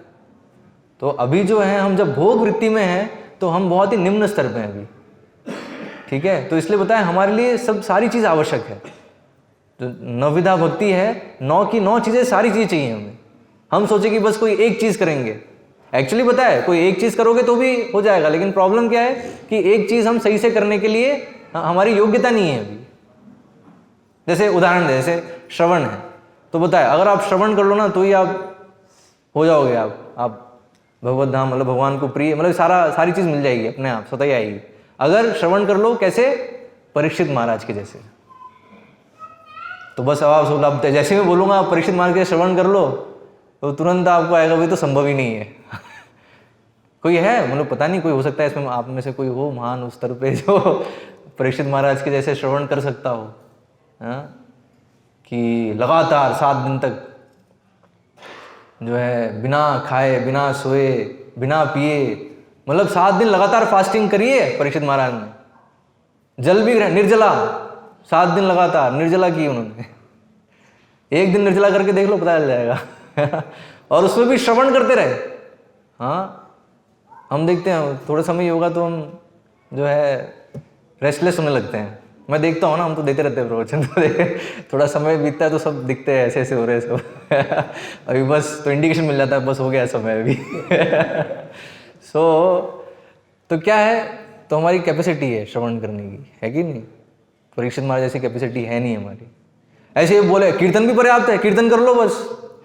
तो अभी जो है हम जब भोग वृत्ति में हैं तो हम बहुत ही निम्न स्तर पे हैं अभी, ठीक है। तो इसलिए बताया हमारे लिए सब सारी चीज़ आवश्यक है। जो नवविधा भक्ति है, 9 की 9 चीज़ें, सारी चीज़ें चाहिए हमें। हम सोचे कि बस कोई एक चीज़ करेंगे, एक्चुअली पता है कोई एक चीज़ करोगे तो भी हो जाएगा, लेकिन प्रॉब्लम क्या है कि एक चीज़ हम सही से करने के लिए हमारी योग्यता नहीं है अभी। जैसे उदाहरण दे, जैसे श्रवण है, तो बताए अगर आप श्रवण कर लो ना तो ही आप हो जाओगे, आप भगवत धाम मतलब भगवान को प्रिय, मतलब सारी चीज़ मिल जाएगी अपने आप, स्वतः ही आएगी। अगर श्रवण कर लो, कैसे, परीक्षित महाराज के जैसे। तो बस अब आप सब जैसे मैं बोलूँगा आप परीक्षित महाराज के श्रवण कर लो तो तुरंत आपको आएगा, भाई तो संभव ही नहीं है कोई है, मतलब पता नहीं, कोई हो सकता है इसमें आप में से कोई हो महान उस स्तर पे जो परीक्षित महाराज के जैसे श्रवण कर सकता हो, हाँ, कि लगातार 7 दिन तक जो है बिना खाए बिना सोए बिना पिए, मतलब 7 दिन लगातार फास्टिंग करिए परीक्षित महाराज ने, जल भी निर्जला 7 दिन लगातार निर्जला की उन्होंने। एक दिन निर्जला करके देख लो, पता चल जाएगा और उसमें भी श्रवण करते रहे। हाँ, हम देखते हैं थोड़ा समय होगा तो हम जो है रेस्टलेस होने लगते हैं। मैं देखता हूँ ना, हम तो देते रहते हैं प्रवचन, तो थोड़ा समय बीतता है तो सब दिखते हैं ऐसे ऐसे हो रहे हैं सब अभी बस तो इंडिकेशन मिल जाता है, बस हो गया समय अभी तो क्या है, तो हमारी कैपेसिटी है श्रवण करने की, है कि नहीं। परीक्षित महाराज जैसी कैपेसिटी है नहीं हमारी। ऐसे बोले कीर्तन भी पर्याप्त है, कीर्तन कर लो बस,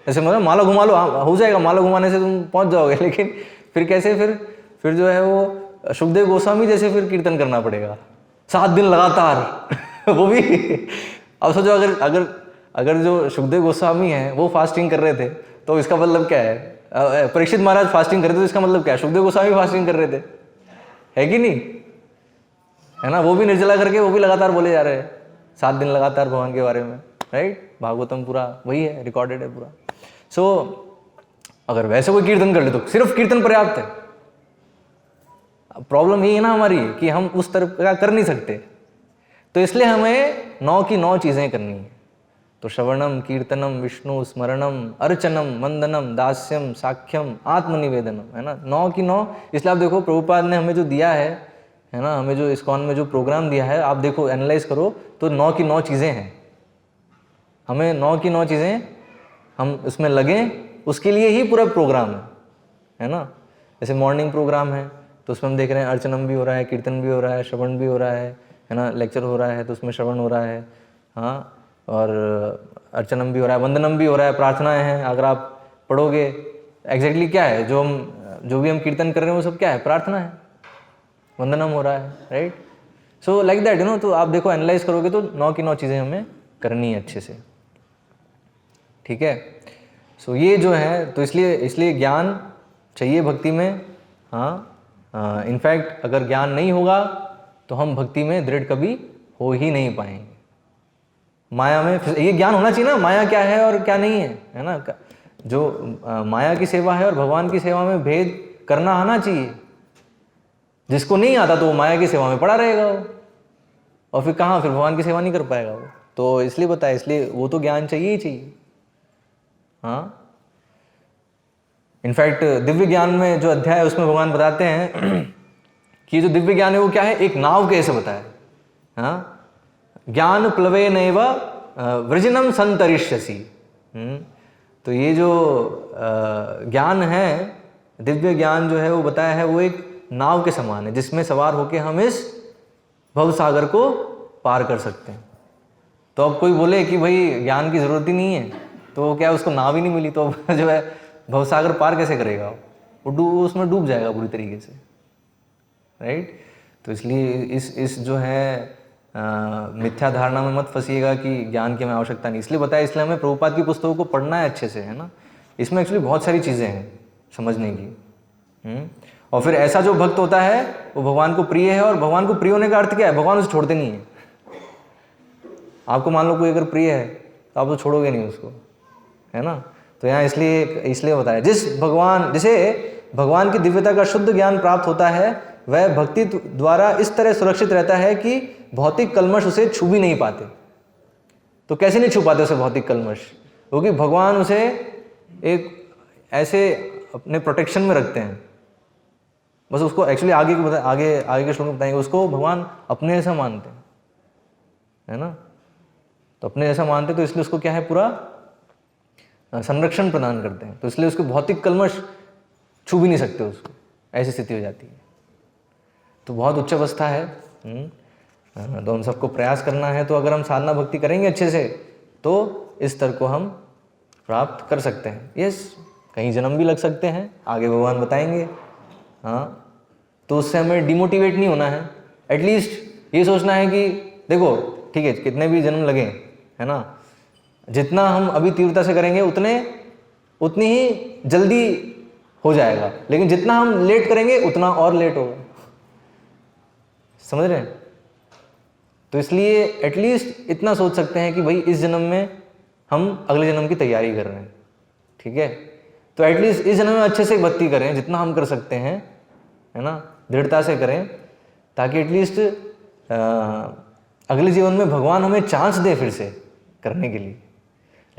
ऐसे मतलब माला घुमा लो, हो जाएगा, माला घुमाने से तुम पहुंच जाओगे। लेकिन फिर कैसे, फिर जो है वो सुखदेव गोस्वामी जैसे फिर कीर्तन करना पड़ेगा 7 दिन लगातार वो भी अब सोचो, अगर जो सुखदेव गोस्वामी हैं वो फास्टिंग कर रहे थे तो इसका मतलब क्या है, परीक्षित महाराज फास्टिंग कर रहे थे तो इसका मतलब क्या है, सुखदेव गोस्वामी फास्टिंग कर रहे थे, है कि नहीं, है ना। वो भी निर्जला करके वो भी लगातार बोले जा रहे हैं 7 दिन लगातार भगवान के बारे में, राइट। भागवतम पूरा वही है, रिकॉर्डेड है पूरा। सो अगर वैसे कोई कीर्तन कर ले तो सिर्फ कीर्तन पर्याप्त है। प्रॉब्लम यही है ना हमारी कि हम उस तरह का कर नहीं सकते, तो इसलिए हमें 9 की 9 चीजें करनी है। तो श्रवणम कीर्तनम विष्णु स्मरणम अर्चनम वंदनम दास्यम साख्यम आत्मनिवेदनम, है ना, 9 की 9। इसलिए आप देखो प्रभुपाद ने हमें जो दिया है ना, हमें जो इस्कॉन में जो प्रोग्राम दिया है, आप देखो एनालाइज करो तो 9 की 9 चीजें हैं। हमें 9 की 9 चीजें हम उसमें लगें, उसके लिए ही पूरा प्रोग्राम है ना। जैसे मॉर्निंग प्रोग्राम है तो उसमें हम देख रहे हैं अर्चनम भी हो रहा है, कीर्तन भी हो रहा है, श्रवण भी हो रहा है ना, लेक्चर हो रहा है तो उसमें श्रवण हो रहा है, हाँ, और अर्चनम भी हो रहा है, वंदनम भी हो रहा है, प्रार्थनाएं हैं। अगर आप पढ़ोगे एग्जैक्टली क्या है, जो भी हम कीर्तन कर रहे हैं वो सब क्या है, प्रार्थना है, वंदनम हो रहा है, राइट। सो लाइक दैट तो आप देखो एनालाइज करोगे तो 9 की 9 चीज़ें हमें करनी है अच्छे से, ठीक है। सो ये जो है तो इसलिए ज्ञान चाहिए भक्ति में। हाँ, इनफैक्ट अगर ज्ञान नहीं होगा तो हम भक्ति में दृढ़ कभी हो ही नहीं पाएंगे। माया में ये ज्ञान होना चाहिए ना, माया क्या है और क्या नहीं है ना। जो माया की सेवा है और भगवान की सेवा में भेद करना आना चाहिए। जिसको नहीं आता तो वो माया की सेवा में पड़ा रहेगा वो, और फिर कहाँ, फिर भगवान की सेवा नहीं कर पाएगा वो। तो इसलिए बताया, इसलिए वो तो ज्ञान चाहिए ही चाहिए। हाँ, इनफैक्ट दिव्य ज्ञान में जो अध्याय है उसमें भगवान बताते हैं कि जो दिव्य ज्ञान है वो क्या है, एक नाव कैसे बताया। हाँ, ज्ञान प्लवे नैव वृजनम संतरिष्यसि। तो ये जो ज्ञान है, दिव्य ज्ञान जो है वो बताया है, वो एक नाव के समान है जिसमें सवार होकर हम इस भव सागर को पार कर सकते हैं। तो अब कोई बोले कि भाई ज्ञान की जरूरत ही नहीं है, तो क्या उसको नाव ही नहीं मिली, तो जो है भव सागर पार कैसे करेगा वो उसमें डूब जाएगा पूरी तरीके से, राइट। तो इसलिए इस जो है मिथ्या धारणा में मत फंसिएगा कि ज्ञान की हमें आवश्यकता नहीं। इसलिए बताया, इसलिए हमें प्रभुपाद की पुस्तकों को पढ़ना है अच्छे से, है ना। इसमें एक्चुअली बहुत सारी चीज़ें हैं समझने की। और फिर ऐसा जो भक्त होता है वो भगवान को प्रिय है, और भगवान को प्रिय होने का अर्थ क्या है, भगवान उसे छोड़ते नहीं है। आपको मान लो कोई अगर प्रिय है तो आप तो छोड़ोगे नहीं उसको, है ना। तो यहाँ इसलिए बताया, जिसे भगवान की दिव्यता का शुद्ध ज्ञान प्राप्त होता है वह भक्ति द्वारा इस तरह सुरक्षित रहता है कि भौतिक कल्मश उसे छू भी नहीं पाते। तो कैसे नहीं छू पाते उसे भौतिक कल्मश, क्योंकि भगवान उसे एक ऐसे अपने प्रोटेक्शन में रखते हैं। बस उसको एक्चुअली आगे के श्लोक में बताएंगे, उसको भगवान अपने जैसा मानते हैं, है ना। तो अपने जैसा मानते, तो इसलिए उसको क्या है, पूरा संरक्षण प्रदान करते हैं। तो इसलिए उसको भौतिक कल्मश छू भी नहीं सकते उसको, ऐसी स्थिति हो जाती है। तो बहुत उच्च अवस्था है। तो हम सबको प्रयास करना है। तो अगर हम साधना भक्ति करेंगे अच्छे से तो इस स्तर को हम प्राप्त कर सकते हैं। यस, कहीं जन्म भी लग सकते हैं, आगे भगवान बताएंगे। हाँ, तो उससे हमें डिमोटिवेट नहीं होना है। एटलीस्ट ये सोचना है कि देखो ठीक है, कितने भी जन्म लगे, है ना, जितना हम अभी तीव्रता से करेंगे उतनी ही जल्दी हो जाएगा, लेकिन जितना हम लेट करेंगे उतना और लेट होगा। समझ रहे हैं। तो इसलिए एटलीस्ट इतना सोच सकते हैं कि भाई इस जन्म में हम अगले जन्म की तैयारी कर रहे हैं, ठीक है। तो एटलीस्ट इस जन्म में अच्छे से भक्ति करें, जितना हम कर सकते हैं, है ना, दृढ़ता से करें, ताकि एटलीस्ट अगले जीवन में भगवान हमें चांस दे फिर से करने के लिए।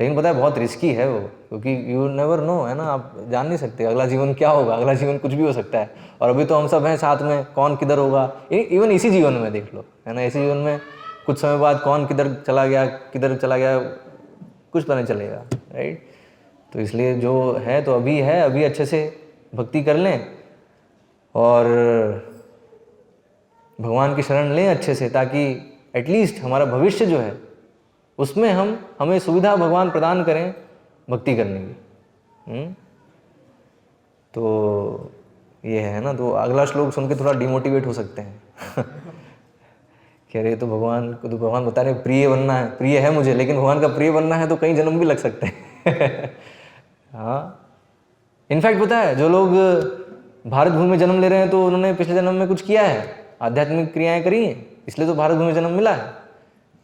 लेकिन पता है बहुत रिस्की है वो, क्योंकि यू नेवर नो, है ना, आप जान नहीं सकते अगला जीवन क्या होगा। अगला जीवन कुछ भी हो सकता है। और अभी तो हम सब हैं साथ में, कौन किधर होगा, इवन इसी जीवन में देख लो, है ना, इसी जीवन में कुछ समय बाद कौन किधर चला गया कुछ पता नहीं चलेगा, राइट। तो इसलिए जो है तो अभी है, अभी अच्छे से भक्ति कर लें और भगवान की शरण लें अच्छे से, ताकि एटलीस्ट हमारा भविष्य जो है उसमें हमें सुविधा भगवान प्रदान करें भक्ति करने की। तो ये है ना। तो अगला श्लोक सुन के थोड़ा डिमोटिवेट हो सकते हैं कह रहे तो भगवान बता रहे प्रिय बनना है, प्रिय है मुझे, लेकिन भगवान का प्रिय बनना है तो कई जन्म भी लग सकते हैं हाँ, इनफैक्ट पता है जो लोग भारत भूमि में जन्म ले रहे हैं तो उन्होंने पिछले जन्म में कुछ किया है, आध्यात्मिक क्रियाएं करी हैं, इसलिए तो भारत भूमि में जन्म मिला है।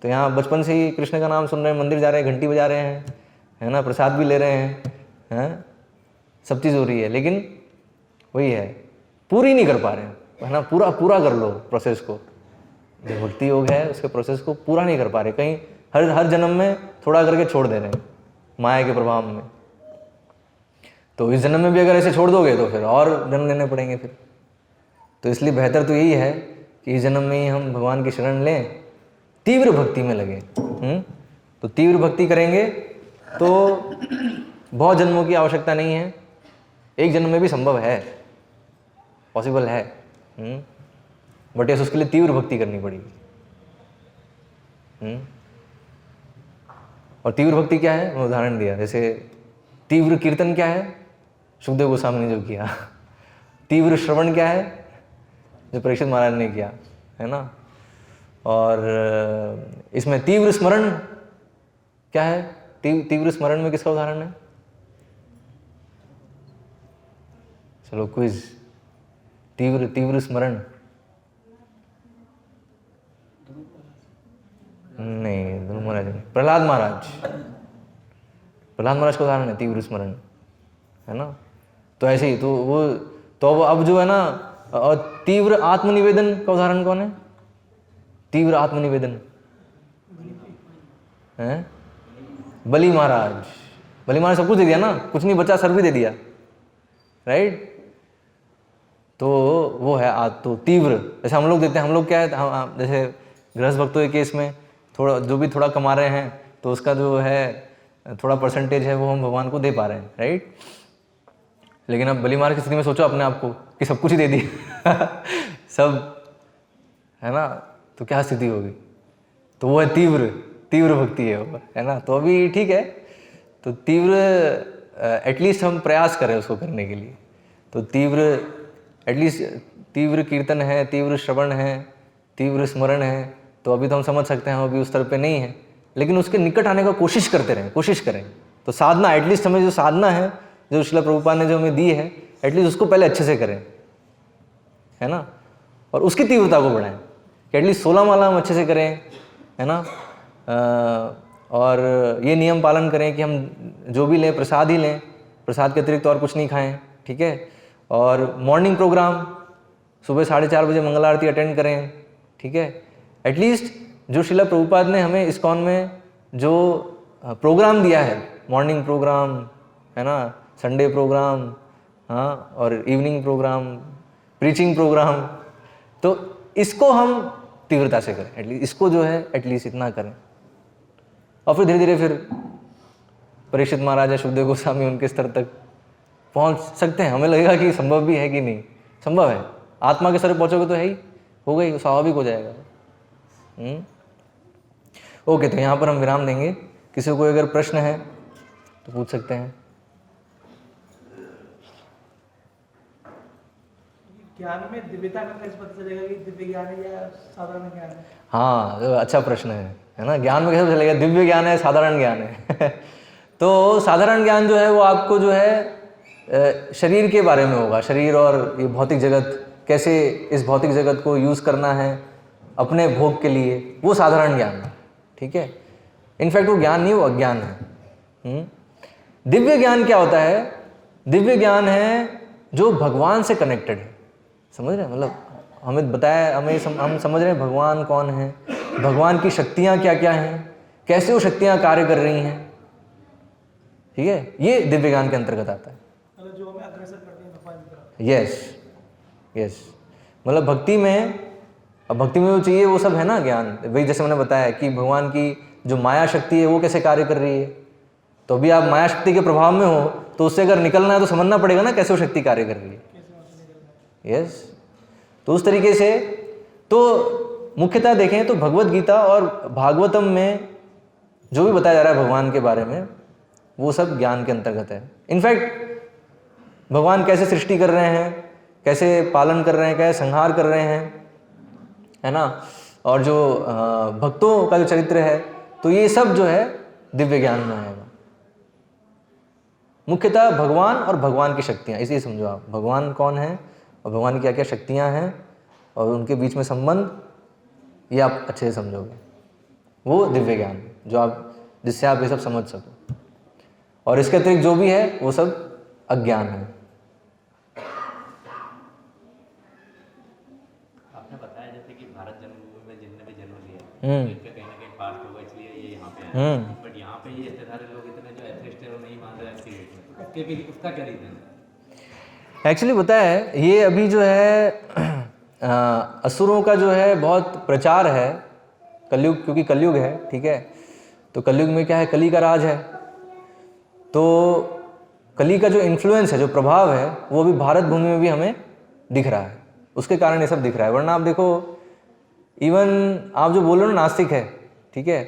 तो यहाँ बचपन से ही कृष्ण का नाम सुन रहे हैं, मंदिर जा रहे हैं, घंटी बजा रहे हैं, है ना, प्रसाद भी ले रहे हैं, सब चीज़ हो रही है, लेकिन वही है पूरी नहीं कर पा रहे हैं, है ना। पूरा कर लो प्रोसेस को, जो भक्ति योग है उसके प्रोसेस को पूरा नहीं कर पा रहे, कहीं हर जन्म में थोड़ा करके छोड़ दे रहे हैं माया के प्रभाव में। तो इस जन्म में भी अगर ऐसे छोड़ दोगे तो फिर और जन्म लेने पड़ेंगे फिर। तो इसलिए बेहतर तो यही है कि इस जन्म में ही हम भगवान की शरण लें, तीव्र भक्ति में लगे। तो तीव्र भक्ति करेंगे तो बहुत जन्मों की आवश्यकता नहीं है, एक जन्म में भी संभव है, पॉसिबल है, बट यस उसके लिए तीव्र भक्ति करनी पड़ेगी। और तीव्र भक्ति क्या है, मैं उदाहरण दिया, जैसे तीव्र कीर्तन क्या है, सुखदेव गोस्वामी ने जो किया, तीव्र श्रवण क्या है, जो परीक्षित महाराज ने किया, है ना। और इसमें तीव्र स्मरण क्या है? तीव्र स्मरण में किसका उदाहरण है? चलो क्विज। तीव्र स्मरण नहीं, ध्रुव महाराज नहीं, प्रहलाद महाराज का उदाहरण है तीव्र स्मरण, है ना? तो ऐसे ही तो अब जो है ना, और तीव्र आत्मनिवेदन का उदाहरण कौन है? तीव्र आत्मनिवेदन है बलि महाराज सब कुछ दे दिया ना, कुछ नहीं बचा, सर भी दे दिया, राइट? तो वो है तो तीव्र। जैसे हम लोग देते हैं, हम लोग क्या है, जैसे गृहस्थ भक्तों के केस में थोड़ा जो भी थोड़ा कमा रहे हैं तो उसका जो है थोड़ा परसेंटेज है वो हम भगवान को दे पा रहे हैं, राइट? लेकिन अब बलि महाराज की स्थिति में सोचो अपने आप को कि सब कुछ ही दे दिया सब, है ना? तो क्या स्थिति होगी? तो वो है तीव्र भक्ति है वो, है ना? तो अभी ठीक है, तो तीव्र एटलीस्ट हम प्रयास करें उसको करने के लिए। तो एटलीस्ट तीव्र कीर्तन है, तीव्र श्रवण है, तीव्र स्मरण है, तो अभी तो हम समझ सकते हैं हम अभी उस स्तर पे नहीं है, लेकिन उसके निकट आने का कोशिश करें। तो साधना, एटलीस्ट हमें जो साधना है जो श्रील प्रभुपाद ने जो हमें दी है, एटलीस्ट उसको पहले अच्छे से करें, है ना? और उसकी तीव्रता को बढ़ाएं कि एटलीस्ट 16 माला हम अच्छे से करें, है ना? और ये नियम पालन करें कि हम जो भी लें प्रसाद ही लें, प्रसाद के अतिरिक्त और कुछ नहीं खाएं, ठीक है? और मॉर्निंग प्रोग्राम सुबह 4:30 बजे मंगल आरती अटेंड करें, ठीक है? एटलीस्ट जो श्रील प्रभुपाद ने हमें इस्कॉन में जो प्रोग्राम दिया है, मॉर्निंग प्रोग्राम, है ना, संडे प्रोग्राम, हाँ, और इवनिंग प्रोग्राम, प्रीचिंग प्रोग्राम, तो इसको हम तीव्रता से करें, एटलीस्ट इसको जो है एटलीस्ट इतना करें। और फिर धीरे धीरे फिर परीक्षित महाराज या शुभदेव गोस्वामी उनके स्तर तक पहुंच सकते हैं। हमें लगेगा कि संभव भी है कि नहीं, संभव है। आत्मा के स्तर पर पहुंचोगे तो है ही, होगा ही, स्वाभाविक हो जाएगा। ओके, तो यहाँ पर हम विराम देंगे। किसी को अगर प्रश्न है तो पूछ सकते हैं। ज्ञान में दिव्यता का कैसे पता चलेगा कि दिव्य ज्ञान है या साधारण ज्ञान है? हाँ, अच्छा प्रश्न है ना? ज्ञान में कैसे पता चलेगा दिव्य ज्ञान है साधारण ज्ञान है तो साधारण ज्ञान जो है वो आपको जो है शरीर के बारे में होगा, शरीर और ये भौतिक जगत, कैसे इस भौतिक जगत को यूज़ करना है अपने भोग के लिए, वो साधारण ज्ञान है, ठीक है? इनफैक्ट वो ज्ञान नहीं, वो अज्ञान है। दिव्य ज्ञान क्या होता है? दिव्य ज्ञान है जो भगवान से कनेक्टेड है, समझ रहे हैं? मतलब हमें बताया, हम समझ रहे हैं भगवान कौन है, भगवान की शक्तियाँ क्या क्या हैं, कैसे वो शक्तियाँ कार्य कर रही हैं, ठीक है? ये दिव्य ज्ञान के अंतर्गत आता है। मतलब जो हमें अग्रसर करते हैं भगवान की तरफ। यस, मतलब भक्ति में जो चाहिए वो सब है ना ज्ञान। वही जैसे मैंने बताया कि भगवान की जो माया शक्ति है वो कैसे कार्य कर रही है, तो अभी आप माया शक्ति के प्रभाव में हो तो उससे अगर निकलना है तो समझना पड़ेगा ना कैसे वो शक्ति कार्य कर रही है। यस, तो उस तरीके से तो मुख्यतः देखें तो भगवत गीता और भागवतम में जो भी बताया जा रहा है भगवान के बारे में वो सब ज्ञान के अंतर्गत है। इनफैक्ट भगवान कैसे सृष्टि कर रहे हैं, कैसे पालन कर रहे हैं, कैसे संहार कर रहे हैं, है ना, और जो भक्तों का जो चरित्र है, तो ये सब जो है दिव्य ज्ञान में आएगा। मुख्यतः भगवान और भगवान की शक्तियाँ, इसे समझो आप, भगवान कौन है और भगवान की क्या क्या शक्तियाँ हैं और उनके बीच में संबंध, ये आप अच्छे से समझोगे। वो दिव्य ज्ञान जो आप, जिससे आप ये सब समझ सको। और इसके अतिरिक्त जो भी है वो सब अज्ञान है। आपने बताया जैसे कि भारत जन्मभूमि में जिनने भी जन्म लिया इनका कहीं ना कहीं पास्ट होगा, इसलिए ये यहाँ पे आए। बट यहाँ पे ये इतने सारे लोग इतने जो एथिस्ट है वो नहीं मान रहे इसके लिए, उसके भी उसका क्या रीजन है? एक्चुअली पता है, ये अभी जो है असुरों का जो है बहुत प्रचार है, कलयुग, क्योंकि कलयुग है, ठीक है? तो कलयुग में क्या है, कली का राज है, तो कली का जो इन्फ्लुएंस है, जो प्रभाव है, वो भी भारत भूमि में भी हमें दिख रहा है। उसके कारण ये सब दिख रहा है। वरना आप देखो, इवन आप जो बोल रहे हो ना नास्तिक है, ठीक है,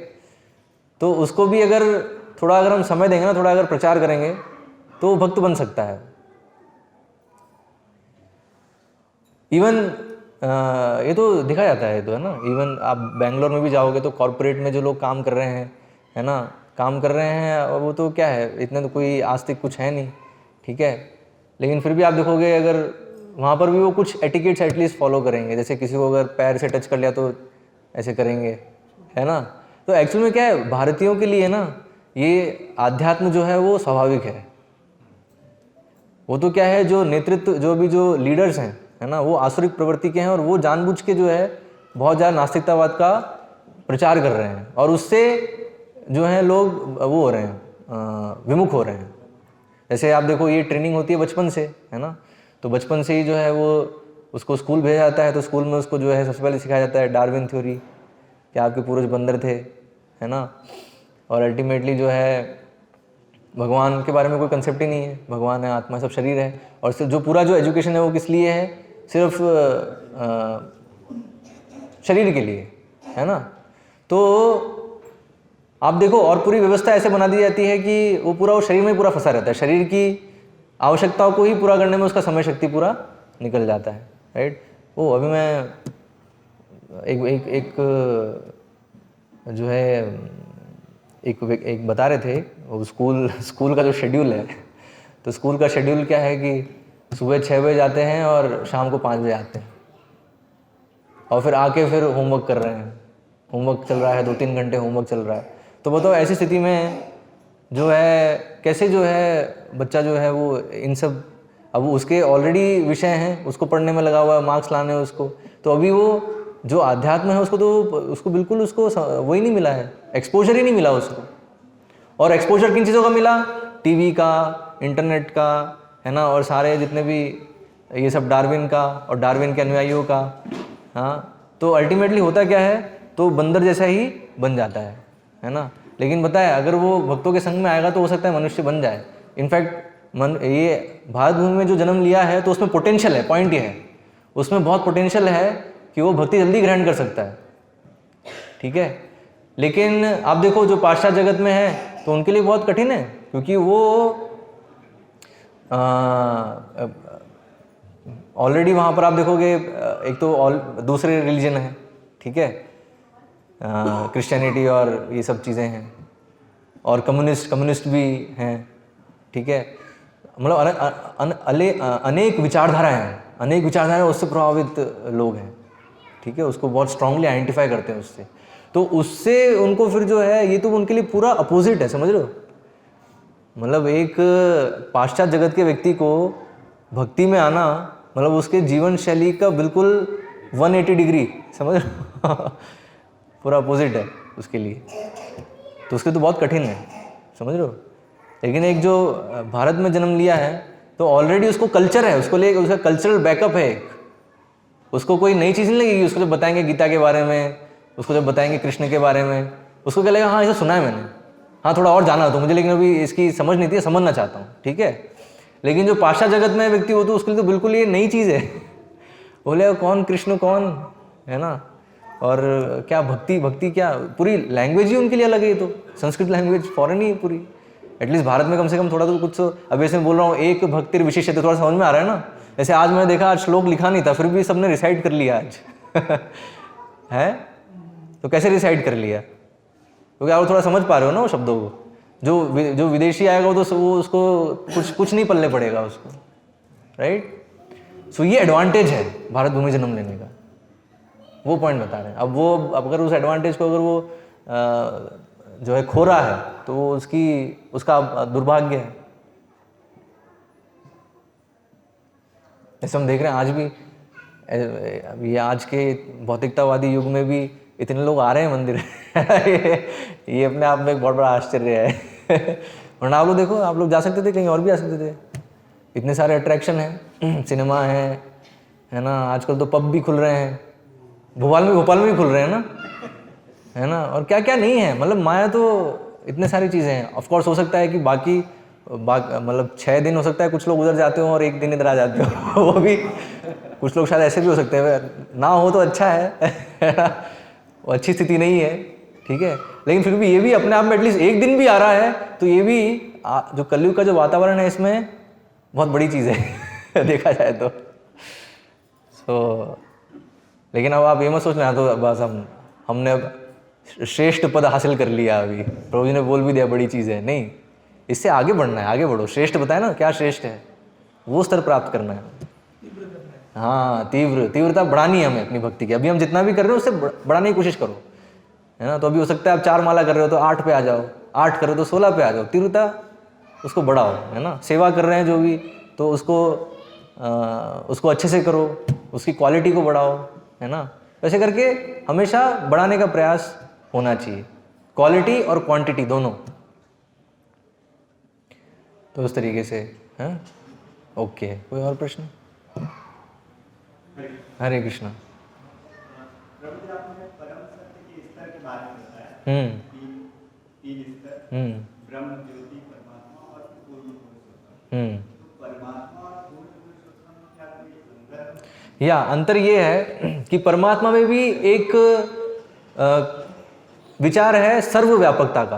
तो उसको भी अगर हम समय देंगे ना, थोड़ा अगर प्रचार करेंगे तो भक्त बन सकता है। इवन ये तो दिखा जाता है, तो है ना। इवन आप बेंगलोर में भी जाओगे तो कॉरपोरेट में जो लोग काम कर रहे हैं, है ना, काम कर रहे हैं, और वो तो क्या है, इतने तो कोई आस्तिक कुछ है नहीं, ठीक है, लेकिन फिर भी आप देखोगे अगर वहाँ पर भी वो कुछ एटिकेट्स एटलीस्ट फॉलो करेंगे। जैसे किसी को अगर पैर से टच कर लिया तो ऐसे करेंगे, है ना। तो एक्चुअल में क्या है, भारतीयों के लिए ना ये आध्यात्म जो है वो स्वाभाविक है। वो तो क्या है, जो नेतृत्व, जो भी जो लीडर्स हैं, है ना, वो आसुरिक प्रवृत्ति के हैं, और वो जानबूझ के जो है बहुत ज़्यादा नास्तिकतावाद का प्रचार कर रहे हैं, और उससे जो है लोग वो हो रहे हैं, विमुख हो रहे हैं। जैसे आप देखो, ये ट्रेनिंग होती है बचपन से, है ना, तो बचपन से ही जो है वो उसको स्कूल भेजा जाता है, तो स्कूल में उसको जो है सबसे पहले सिखाया जाता है डार्विन थ्योरी, कि आपके पूर्वज बंदर थे, है ना, और अल्टीमेटली जो है भगवान के बारे में कोई कंसेप्ट ही नहीं है, भगवान है, आत्मा, सब शरीर है, और सिर्फ जो पूरा जो एजुकेशन है वो किस लिए है, सिर्फ शरीर के लिए, है ना। तो आप देखो, और पूरी व्यवस्था ऐसे बना दी जाती है कि वो पूरा, वो शरीर में पूरा फंसा रहता है, शरीर की आवश्यकताओं को ही पूरा करने में उसका समय शक्ति पूरा निकल जाता है, राइट। वो अभी मैं एक जो है एक बता रहे थे, वो स्कूल का जो शेड्यूल है, तो स्कूल का शेड्यूल क्या है कि सुबह 6 बजे जाते हैं और शाम को 5 बजे आते हैं, और फिर आके फिर होमवर्क कर रहे हैं, होमवर्क चल रहा है, 2-3 घंटे होमवर्क चल रहा है। तो बताओ ऐसी स्थिति में जो है कैसे जो है बच्चा जो है वो इन सब, अब उसके ऑलरेडी विषय हैं, उसको पढ़ने में लगा हुआ है, मार्क्स लाने हैं उसको, तो अभी वो जो आध्यात्म है उसको तो उसको बिल्कुल उसको वही नहीं मिला है, एक्सपोजर ही नहीं मिला उसको। और एक्सपोजर किन चीज़ों का मिला, टीवी का, इंटरनेट का, है ना, और सारे जितने भी ये सब डार्विन का और डार्विन के अनुयायियों का, हाँ। तो अल्टीमेटली होता क्या है, तो बंदर जैसा ही बन जाता है ना। लेकिन बताए अगर वो भक्तों के संग में आएगा तो हो सकता है मनुष्य बन जाए। इनफैक्ट ये भारत भूमि में जो जन्म लिया है तो उसमें पोटेंशियल है, पॉइंट ये है, उसमें बहुत पोटेंशियल है कि वो भक्ति जल्दी ग्रहण कर सकता है, ठीक है। लेकिन आप देखो जो पाश्चात्य जगत में है तो उनके लिए बहुत कठिन है, क्योंकि वो ऑलरेडी वहाँ पर आप देखोगे एक तो दूसरे रिलीजन है, ठीक है, क्रिश्चियनिटी और ये सब चीज़ें हैं, और कम्युनिस्ट भी हैं, ठीक है, मतलब अनेक विचारधाराएं हैं, अनेक विचारधाराएं उससे प्रभावित लोग हैं, ठीक है, उसको बहुत स्ट्रांगली आइडेंटिफाई करते हैं उससे। तो उससे उनको फिर जो है ये तो उनके लिए पूरा अपोजिट है, समझ रहे हो। मतलब एक पाश्चात्य जगत के व्यक्ति को भक्ति में आना मतलब उसके जीवन शैली का बिल्कुल 180 डिग्री, समझ रहे हो पूरा अपोजिट है उसके लिए, तो उसके तो बहुत कठिन है, समझ रहे हो। लेकिन एक जो भारत में जन्म लिया है तो ऑलरेडी उसको कल्चर है, उसको ले उसका कल्चरल बैकअप है, उसको कोई नई चीज़ नहीं लगेगी। उसको जब बताएंगे गीता के बारे में, उसको जब बताएंगे कृष्ण के बारे में, उसको क्या लगेगा, हाँ इसे सुना है मैंने, हाँ थोड़ा और जाना तो मुझे, लेकिन अभी इसकी समझ नहीं थी, समझना चाहता हूँ, ठीक है। लेकिन जो पाश्चात्य जगत में व्यक्ति हो तो उसके लिए तो बिल्कुल ये नई चीज़ है, बोले कौन कृष्ण कौन, है ना, और क्या भक्ति क्या, पूरी लैंग्वेज ही उनके लिए अलग है। ये तो संस्कृत लैंग्वेज फॉरेन ही है पूरी, एटलीस्ट भारत में कम से कम थोड़ा तो कुछ तो, अब ऐसे बोल रहा हूँ एक भक्ति विशेष है तो थोड़ा समझ में आ रहा है ना। जैसे आज मैंने देखा, आज श्लोक लिखा नहीं था फिर भी सबने रिसाइट कर लिया आज है, तो कैसे रिसाइट कर लिया, क्योंकि आप थोड़ा समझ पा रहे हो ना वो शब्दों को। जो विदेशी आएगा वो तो वो उसको कुछ नहीं पल्ले पड़ेगा उसको, राइट। सो ये एडवांटेज है भारत भूमि जन्म लेने का, वो पॉइंट बता रहे हैं। अब वो अगर उस एडवांटेज को अगर वो जो है खो रहा है तो वो उसका दुर्भाग्य है। ऐसे हम देख रहे हैं आज भी, ये आज के भौतिकतावादी युग में भी इतने लोग आ रहे हैं मंदिर ये अपने आप में एक बहुत बड़ा आश्चर्य है वरना आप लोग देखो, आप लोग जा सकते थे, कहीं और भी आ सकते थे, इतने सारे अट्रैक्शन हैं, सिनेमा है ना, आजकल तो पब भी खुल रहे हैं, भोपाल में भी खुल रहे हैं ना, है ना, और क्या क्या नहीं है। मतलब माया तो इतने सारी चीज़ें हैं। ऑफ कोर्स हो सकता है कि बाकी मतलब 6 दिन हो सकता है कुछ लोग उधर जाते हो और 1 दिन इधर आ जाते हो वो भी कुछ लोग शायद ऐसे भी हो सकते हैं, ना हो तो अच्छा है वो अच्छी स्थिति नहीं है, ठीक है। लेकिन फिर भी ये भी अपने आप में एटलीस्ट 1 दिन भी आ रहा है तो ये भी जो कलयुग का जो वातावरण है इसमें बहुत बड़ी चीज़ है देखा जाए तो। सो लेकिन अब आप ये मत सोचना तो बस हमने अब श्रेष्ठ पद हासिल कर लिया, अभी प्रभु जी ने बोल भी दिया बड़ी चीज़ है, नहीं, इससे आगे बढ़ना है, आगे बढ़ो। श्रेष्ठ बताया ना, क्या श्रेष्ठ है, वो स्तर प्राप्त करना है। हाँ, तीव्रता बढ़ानी है हमें अपनी भक्ति की। अभी हम जितना भी कर रहे हो उससे बढ़ाने की कोशिश करो, है ना। तो अभी हो सकता है आप 4 माला कर रहे हो तो 8 पे आ जाओ, 8 कर रहे हो तो 16 पे आ जाओ, तीव्रता उसको बढ़ाओ, है ना। सेवा कर रहे हैं जो भी, तो उसको अच्छे से करो, उसकी क्वालिटी को बढ़ाओ, है ना। वैसे करके हमेशा बढ़ाने का प्रयास होना चाहिए, क्वालिटी और क्वांटिटी दोनों। तो उस तरीके से, हैं। ओके, कोई और प्रश्न? हरे कृष्णा। प्रभु जी, आपने परम सत्य के स्तर के बारे में बताया, तीन स्तर, ब्रह्म, ज्योति, परमात्मा और पूर्ण पुरुषोत्तम। तो परमात्मा और पूर्ण पुरुषोत्तम में क्या कोई अंतर है? या अंतर ये है कि परमात्मा में भी एक विचार है सर्वव्यापकता का,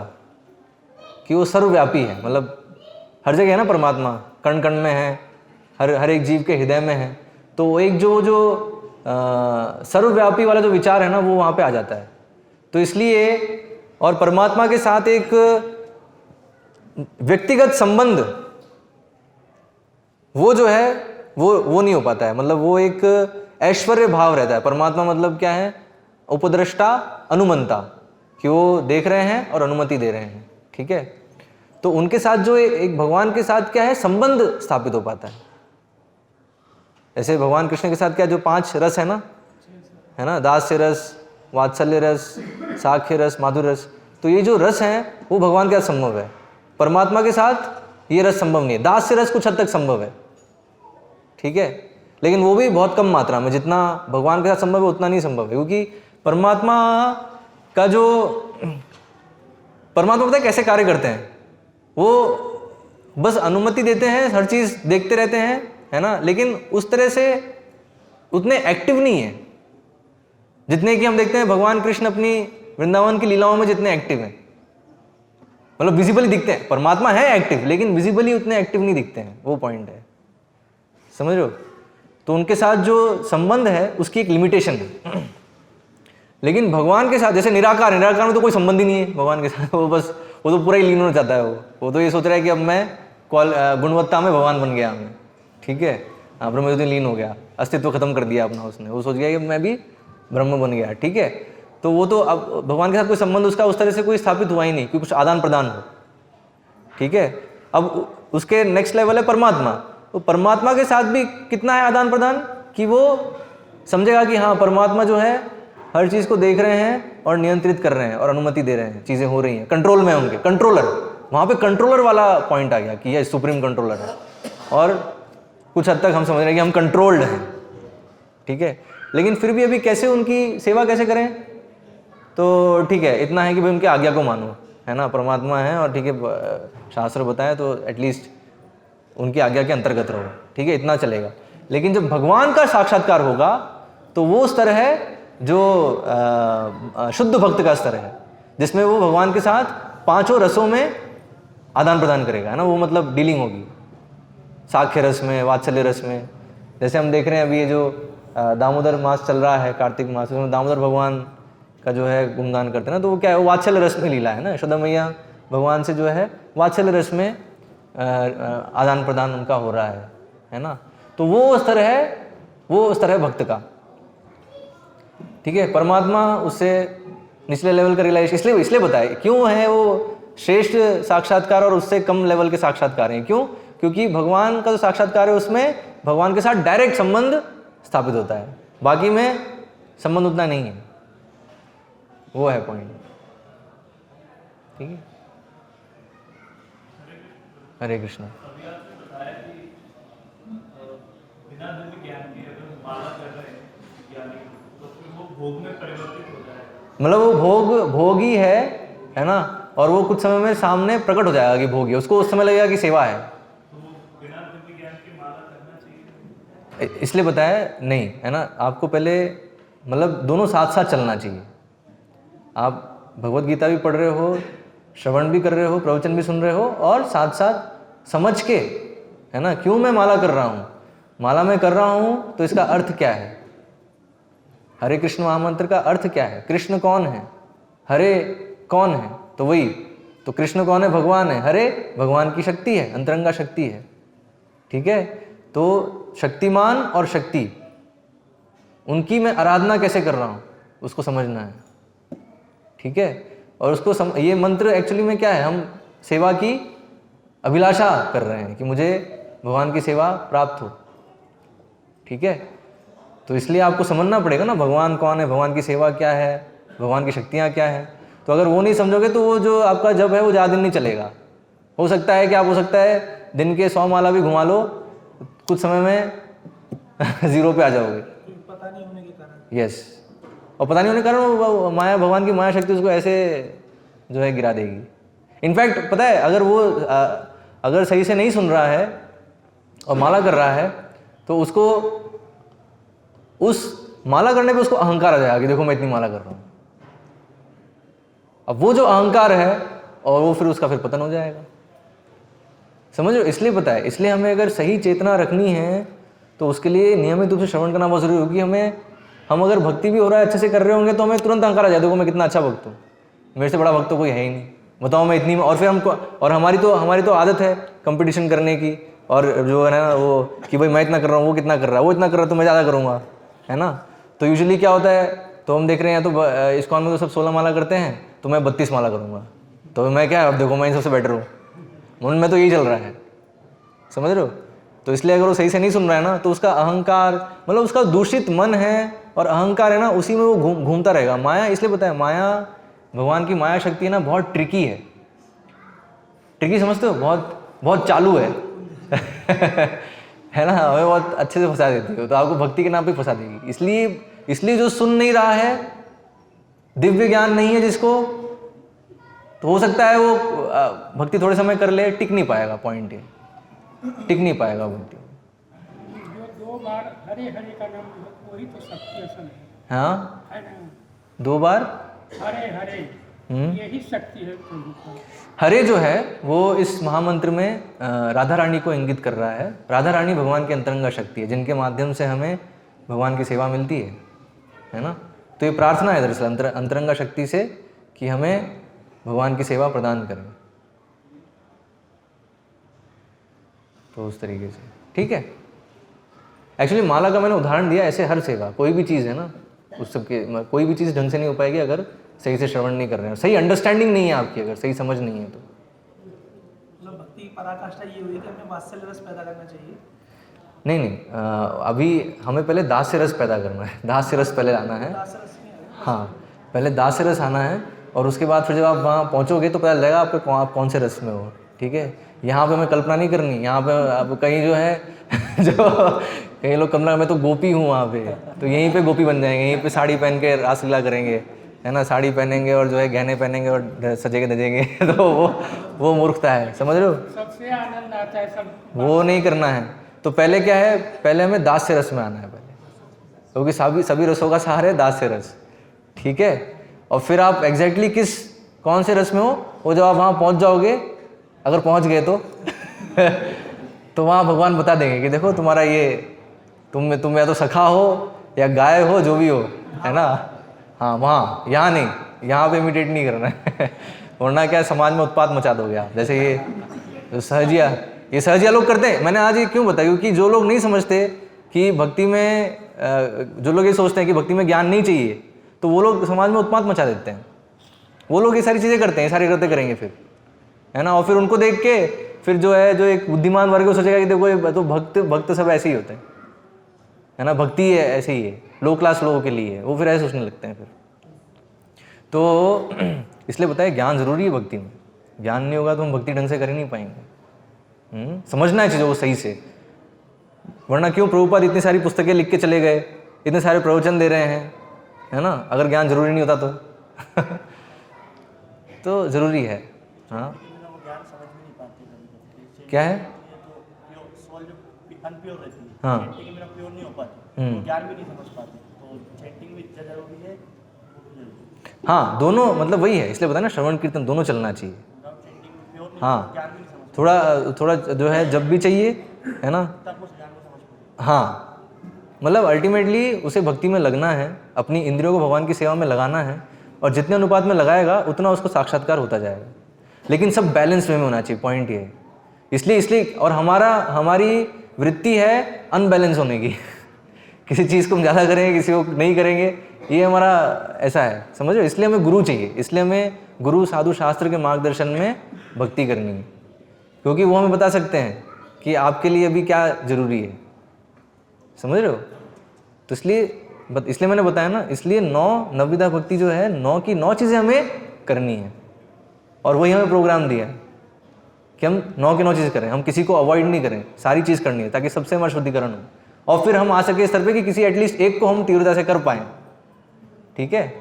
कि वो सर्वव्यापी है, मतलब हर जगह है ना परमात्मा, कण कण में है, हर एक जीव के हृदय में है। तो एक जो सर्वव्यापी वाला जो विचार है ना, वो वहाँ पे आ जाता है। तो इसलिए, और परमात्मा के साथ एक व्यक्तिगत संबंध वो जो है वो नहीं हो पाता है, मतलब वो एक ऐश्वर्य भाव रहता है। परमात्मा मतलब क्या है, उपद्रष्टा अनुमंता, कि वो देख रहे हैं और अनुमति दे रहे हैं, ठीक है। तो उनके साथ जो एक भगवान के साथ क्या है, संबंध स्थापित हो पाता है। ऐसे भगवान कृष्ण के साथ क्या, जो 5 रस है ना, दास्य रस, वात्सल्य रस, साख्य रस, माधुर रस, तो ये जो रस हैं वो भगवान के साथ संभव है। परमात्मा के साथ ये रस संभव नहीं है। दास्य रस कुछ हद तक संभव है, ठीक है, लेकिन वो भी बहुत कम मात्रा में। जितना भगवान के साथ संभव है उतना नहीं संभव है, क्योंकि परमात्मा का जो परमात्मा पता है कैसे कार्य करते हैं, वो बस अनुमति देते हैं, हर चीज़ देखते रहते हैं, है ना, लेकिन उस तरह से उतने एक्टिव नहीं है जितने कि हम देखते हैं भगवान कृष्ण अपनी वृंदावन की लीलाओं में जितने एक्टिव हैं। मतलब विजिबली दिखते हैं, परमात्मा है एक्टिव, लेकिन विजिबली उतने एक्टिव नहीं दिखते हैं, वो पॉइंट है, समझ रहे हो। तो उनके साथ जो संबंध है उसकी एक लिमिटेशन है। लेकिन भगवान के साथ, जैसे निराकार में तो कोई संबंध ही नहीं है भगवान के साथ, वो तो पूरा ही लीन होना चाहता है। वो तो ये सोच रहा है कि अब मैं गुणवत्ता में भगवान बन गया, मैं, ठीक है, ब्रह्म में लीन हो गया, अस्तित्व खत्म कर दिया अपना उसने, वो सोच गया कि मैं भी ब्रह्म बन गया, ठीक है। तो वो तो अब भगवान के साथ कोई संबंध उसका उस तरह से कोई स्थापित हुआ ही नहीं कि कुछ आदान प्रदान हो, ठीक है। अब उसके नेक्स्ट लेवल है परमात्मा। तो परमात्मा के साथ भी कितना है आदान प्रदान, कि वो समझेगा कि हाँ, परमात्मा जो है हर चीज़ को देख रहे हैं और नियंत्रित कर रहे हैं और अनुमति दे रहे हैं, चीज़ें हो रही हैं, कंट्रोल में उनके, कंट्रोलर, वहाँ पे कंट्रोलर वाला पॉइंट आ गया कि ये सुप्रीम कंट्रोलर है। और कुछ हद तक हम समझ रहे हैं कि हम कंट्रोल्ड हैं, ठीक है। लेकिन फिर भी अभी कैसे उनकी सेवा कैसे करें, तो ठीक है, इतना है कि भाई उनकी आज्ञा को मानो, है ना, परमात्मा है और ठीक है, शास्त्र बताए तो एटलीस्ट उनकी आज्ञा के अंतर्गत रहो, ठीक है, इतना चलेगा। लेकिन जब भगवान का साक्षात्कार होगा तो वो स्तर है जो शुद्ध भक्त का स्तर है, जिसमें वो भगवान के साथ 5 रसों में आदान प्रदान करेगा, है ना, वो मतलब डीलिंग होगी, साख्य रस में, वात्सल्य रस में। जैसे हम देख रहे हैं अभी ये जो दामोदर मास चल रहा है, कार्तिक मास, उसमें दामोदर भगवान का जो है गुणगान करते हैं ना, तो वो क्या है, वो वात्सल्य रस में लीला है ना, यशोदा मैया भगवान से जो है वात्सल्य रस में आदान प्रदान उनका हो रहा है ना। तो वो स्तर है भक्त का, ठीक है। परमात्मा उससे निचले लेवल का रियलाइजेशन इसलिए बताए क्यों है वो श्रेष्ठ साक्षात्कार और उससे कम लेवल के साक्षात्कार हैं, क्यों, क्योंकि भगवान का जो साक्षात्कार है उसमें भगवान के साथ डायरेक्ट संबंध स्थापित होता है, बाकी में संबंध उतना नहीं है, वो है पॉइंट, ठीक है। हरे कृष्णा। मतलब वो भोगी है ना, और वो कुछ समय में सामने प्रकट हो जाएगा कि भोगी, उसको उस समय लगेगा कि सेवा है, इसलिए बताया नहीं, है ना। आपको पहले मतलब दोनों साथ साथ चलना चाहिए। आप भगवत गीता भी पढ़ रहे हो, श्रवण भी कर रहे हो, प्रवचन भी सुन रहे हो, और साथ साथ समझ के, है ना, क्यों मैं माला कर रहा हूँ, माला मैं कर रहा हूँ तो इसका अर्थ क्या है, हरे कृष्ण महामंत्र का अर्थ क्या है? कृष्ण कौन है, हरे कौन है? तो वही, तो कृष्ण कौन है? भगवान है। हरे भगवान की शक्ति है, अंतरंगा शक्ति है। ठीक है, तो शक्तिमान और शक्ति, उनकी मैं आराधना कैसे कर रहा हूँ उसको समझना है। ठीक है, और उसको ये मंत्र एक्चुअली में क्या है, हम सेवा की अभिलाषा कर रहे हैं कि मुझे भगवान की सेवा प्राप्त हो। ठीक है, तो इसलिए आपको समझना पड़ेगा ना भगवान कौन है, भगवान की सेवा क्या है, भगवान की शक्तियाँ क्या हैं। तो अगर वो नहीं समझोगे तो वो जो आपका जप है वो ज़्यादा दिन नहीं चलेगा। हो सकता है कि आप, हो सकता है दिन के 100 माला भी घुमा लो, कुछ समय में 0 पे आ जाओगे। पता नहीं होने के कारण। यस, और पता नहीं होने के कारण वो माया, भगवान की माया शक्ति उसको ऐसे जो है गिरा देगी। इनफैक्ट पता है, अगर वो अगर सही से नहीं सुन रहा है और माला कर रहा है तो उसको, उस माला करने पे उसको अहंकार आ जाएगा कि देखो मैं इतनी माला कर रहा हूँ। अब वो जो अहंकार है, और वो फिर उसका फिर पतन हो जाएगा। समझ लो, इसलिए पता है, इसलिए हमें अगर सही चेतना रखनी है तो उसके लिए नियमित रूप से श्रवण करना बहुत जरूरी होगी। हम अगर भक्ति भी हो रहा है, अच्छे से कर रहे होंगे, तो हमें तुरंत अहंकार आ जाए, देखो मैं कितना अच्छा भक्त हूँ, मेरे से बड़ा भक्त तो कोई है ही नहीं, बताओ मैं इतनी। और फिर हमको, और हमारी तो आदत है कंपटीशन करने की, और जो है ना वो कि भाई मैं इतना कर रहा हूँ, वो कितना कर रहा है, वो इतना कर रहा है तो मैं ज़्यादा करूँगा, है ना। तो यूजुअली क्या होता है, तो हम देख रहे हैं तो इस्कॉन में तो सब 16 माला करते हैं, तो मैं 32 माला करूँगा, तो मैं क्या, अब देखो मैं इन सबसे बेटर हूँ, मन में तो यही चल रहा है। समझ रहे हो? तो इसलिए अगर वो सही से नहीं सुन रहा है ना, तो उसका अहंकार, मतलब उसका दूषित मन है और अहंकार है ना, उसी में वो घूमता रहेगा। माया, इसलिए पता है, माया, भगवान की माया शक्ति है ना, बहुत ट्रिकी है। ट्रिकी समझते हो? बहुत चालू है है ना, हमें बहुत अच्छे से फंसा देती है। तो आपको भक्ति के नाम पे फंसा देगी। इसलिए जो सुन नहीं रहा है, दिव्य ज्ञान नहीं है जिसको, तो हो सकता है वो भक्ति थोड़े समय कर ले, टिक नहीं पाएगा। पॉइंट है, टिक नहीं पाएगा भक्ति। जो 2 बार हरे हरे का नाम वही तो शक्ति असल है। हाँ, है ना, 2 बार हरे हरे, यही शक्ति है प्रभु का। हरे जो है वो इस महामंत्र में राधा रानी को इंगित कर रहा है। राधा रानी भगवान की अंतरंगा शक्ति है, जिनके माध्यम से हमें भगवान की सेवा मिलती है ना। तो ये प्रार्थना है दरअसल अंतरंगा शक्ति से कि हमें भगवान की सेवा प्रदान करें। तो उस तरीके से ठीक है। एक्चुअली माला का मैंने उदाहरण दिया, ऐसे हर सेवा, कोई भी चीज़ है ना, उस सबके कोई भी चीज़ ढंग से नहीं हो पाएगी अगर सही से श्रवण नहीं कर रहे हैं, सही अंडरस्टैंडिंग नहीं है आपकी, अगर सही समझ नहीं है तो। मतलब भक्ति की पराकाष्ठा ये हुई कि हमें वात्सल्य रस पैदा करना चाहिए। नहीं, अभी हमें पहले दास्य रस पैदा करना है, दास्य रस पहले आना है। हाँ, पहले दास्य रस आना है, और उसके बाद फिर जब आप वहाँ पहुँचोगे तो पता लगेगा आप कौन से रस में हो। ठीक है, यहाँ पे हमें कल्पना नहीं करनी। यहाँ पे अब कहीं जो है जो कई लोग कल्पना में तो गोपी हूँ वहाँ पे, तो यहीं पे गोपी बन जाएंगे, यहीं पे साड़ी पहन के रासलीला करेंगे, है ना, साड़ी पहनेंगे और जो है गहने पहनेंगे और सजेंगे धजेंगे तो वो मूर्खता है, समझ रहे हो? सबसे आनंद आता है सब, वो नहीं करना है। तो पहले क्या है, पहले हमें दास्य रस में आना है पहले, क्योंकि सभी रसों का सहारा है दास्य रस। ठीक है, और फिर आप एग्जैक्टली कौन से रस में हो, वो जब आप वहाँ पहुँच जाओगे, अगर पहुँच गए तो वहाँ भगवान बता देंगे कि देखो तुम्हारा ये, तुम या तो सखा हो या गाय हो, जो भी हो, है ना। हाँ, वहाँ, यहाँ नहीं, यहाँ पे इमिटेट नहीं करना है वरना क्या समाज में उत्पात मचा दोगे आप। जैसे ये सहजिया लोग करते हैं। मैंने आज ये क्यों बताया, क्योंकि जो लोग नहीं समझते कि भक्ति में, जो लोग ये सोचते हैं कि भक्ति में ज्ञान नहीं चाहिए, तो वो लोग समाज में उत्पात मचा देते हैं। वो लोग ये सारी चीज़ें करते हैं, सारी करते करेंगे फिर, है ना। और फिर उनको देख के फिर जो है, जो एक बुद्धिमान वर्ग को सोचेगा कि देखो ये तो भक्त सब ऐसे ही होते हैं, है ना, भक्ति है ऐसे ही है, लो क्लास लोगों के लिए है, वो फिर ऐसे सोचने लगते हैं फिर। तो इसलिए बताया ज्ञान जरूरी है भक्ति में। ज्ञान नहीं होगा तो हम भक्ति ढंग से कर ही नहीं पाएंगे। समझना है चीज़ों को सही से, वरना क्यों प्रभुपाद इतनी सारी पुस्तकें लिख के चले गए, इतने सारे प्रवचन दे रहे हैं, है ना, अगर ज्ञान जरूरी नहीं होता तो तो जरूरी है। हाँ, क्या है, अनप्योर रहती है, हाँ, चैंटिंग में प्योर नहीं हो पाती, तो ज्ञान भी नहीं समझ पाते, तो चैंटिंग भी इतना जरूरी है। हाँ, दोनों मतलब वही है, इसलिए बताया ना, श्रवण कीर्तन दोनों चलना चाहिए। हाँ, थोड़ा जो है जब भी चाहिए, है ना। हाँ, मतलब अल्टीमेटली उसे भक्ति में लगना है, अपनी इंद्रियों को भगवान की सेवा में लगाना है, और जितने अनुपात में लगाएगा उतना उसको साक्षात्कार होता जाएगा। लेकिन सब बैलेंस में होना चाहिए, पॉइंट ये है। इसलिए और हमारी वृत्ति है अनबैलेंस होने की किसी चीज़ को हम ज़्यादा करेंगे, किसी को नहीं करेंगे, ये हमारा ऐसा है, समझ लो। इसलिए हमें गुरु चाहिए, इसलिए हमें गुरु साधु शास्त्र के मार्गदर्शन में भक्ति करनी है, क्योंकि वो हमें बता सकते हैं कि आपके लिए अभी क्या ज़रूरी है, समझ रहे हो। तो इसलिए मैंने बताया ना, इसलिए 9 नवविधा भक्ति जो है, 9 की 9 चीज़ें हमें करनी है, और वही हमें प्रोग्राम दिया है कि हम 9 की 9 चीज़ें करें, हम किसी को अवॉइड नहीं करें, सारी चीज़ करनी है, ताकि सबसे हमारा शुद्धिकरण हो, और फिर हम आ सके इस स्तर पे कि किसी एटलीस्ट एक को हम तीव्रता से कर पाएँ, ठीक है,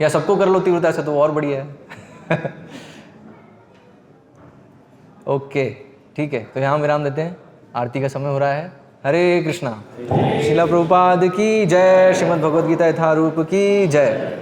या सबको कर लो तीव्रता से तो और बढ़िया है ओके, ठीक है, तो यहाँ विराम देते हैं, आरती का समय हो रहा है। हरे कृष्णा। श्रीला प्रभुपाद की जय। श्रीमद् भगवद गीता यथारूप की जय।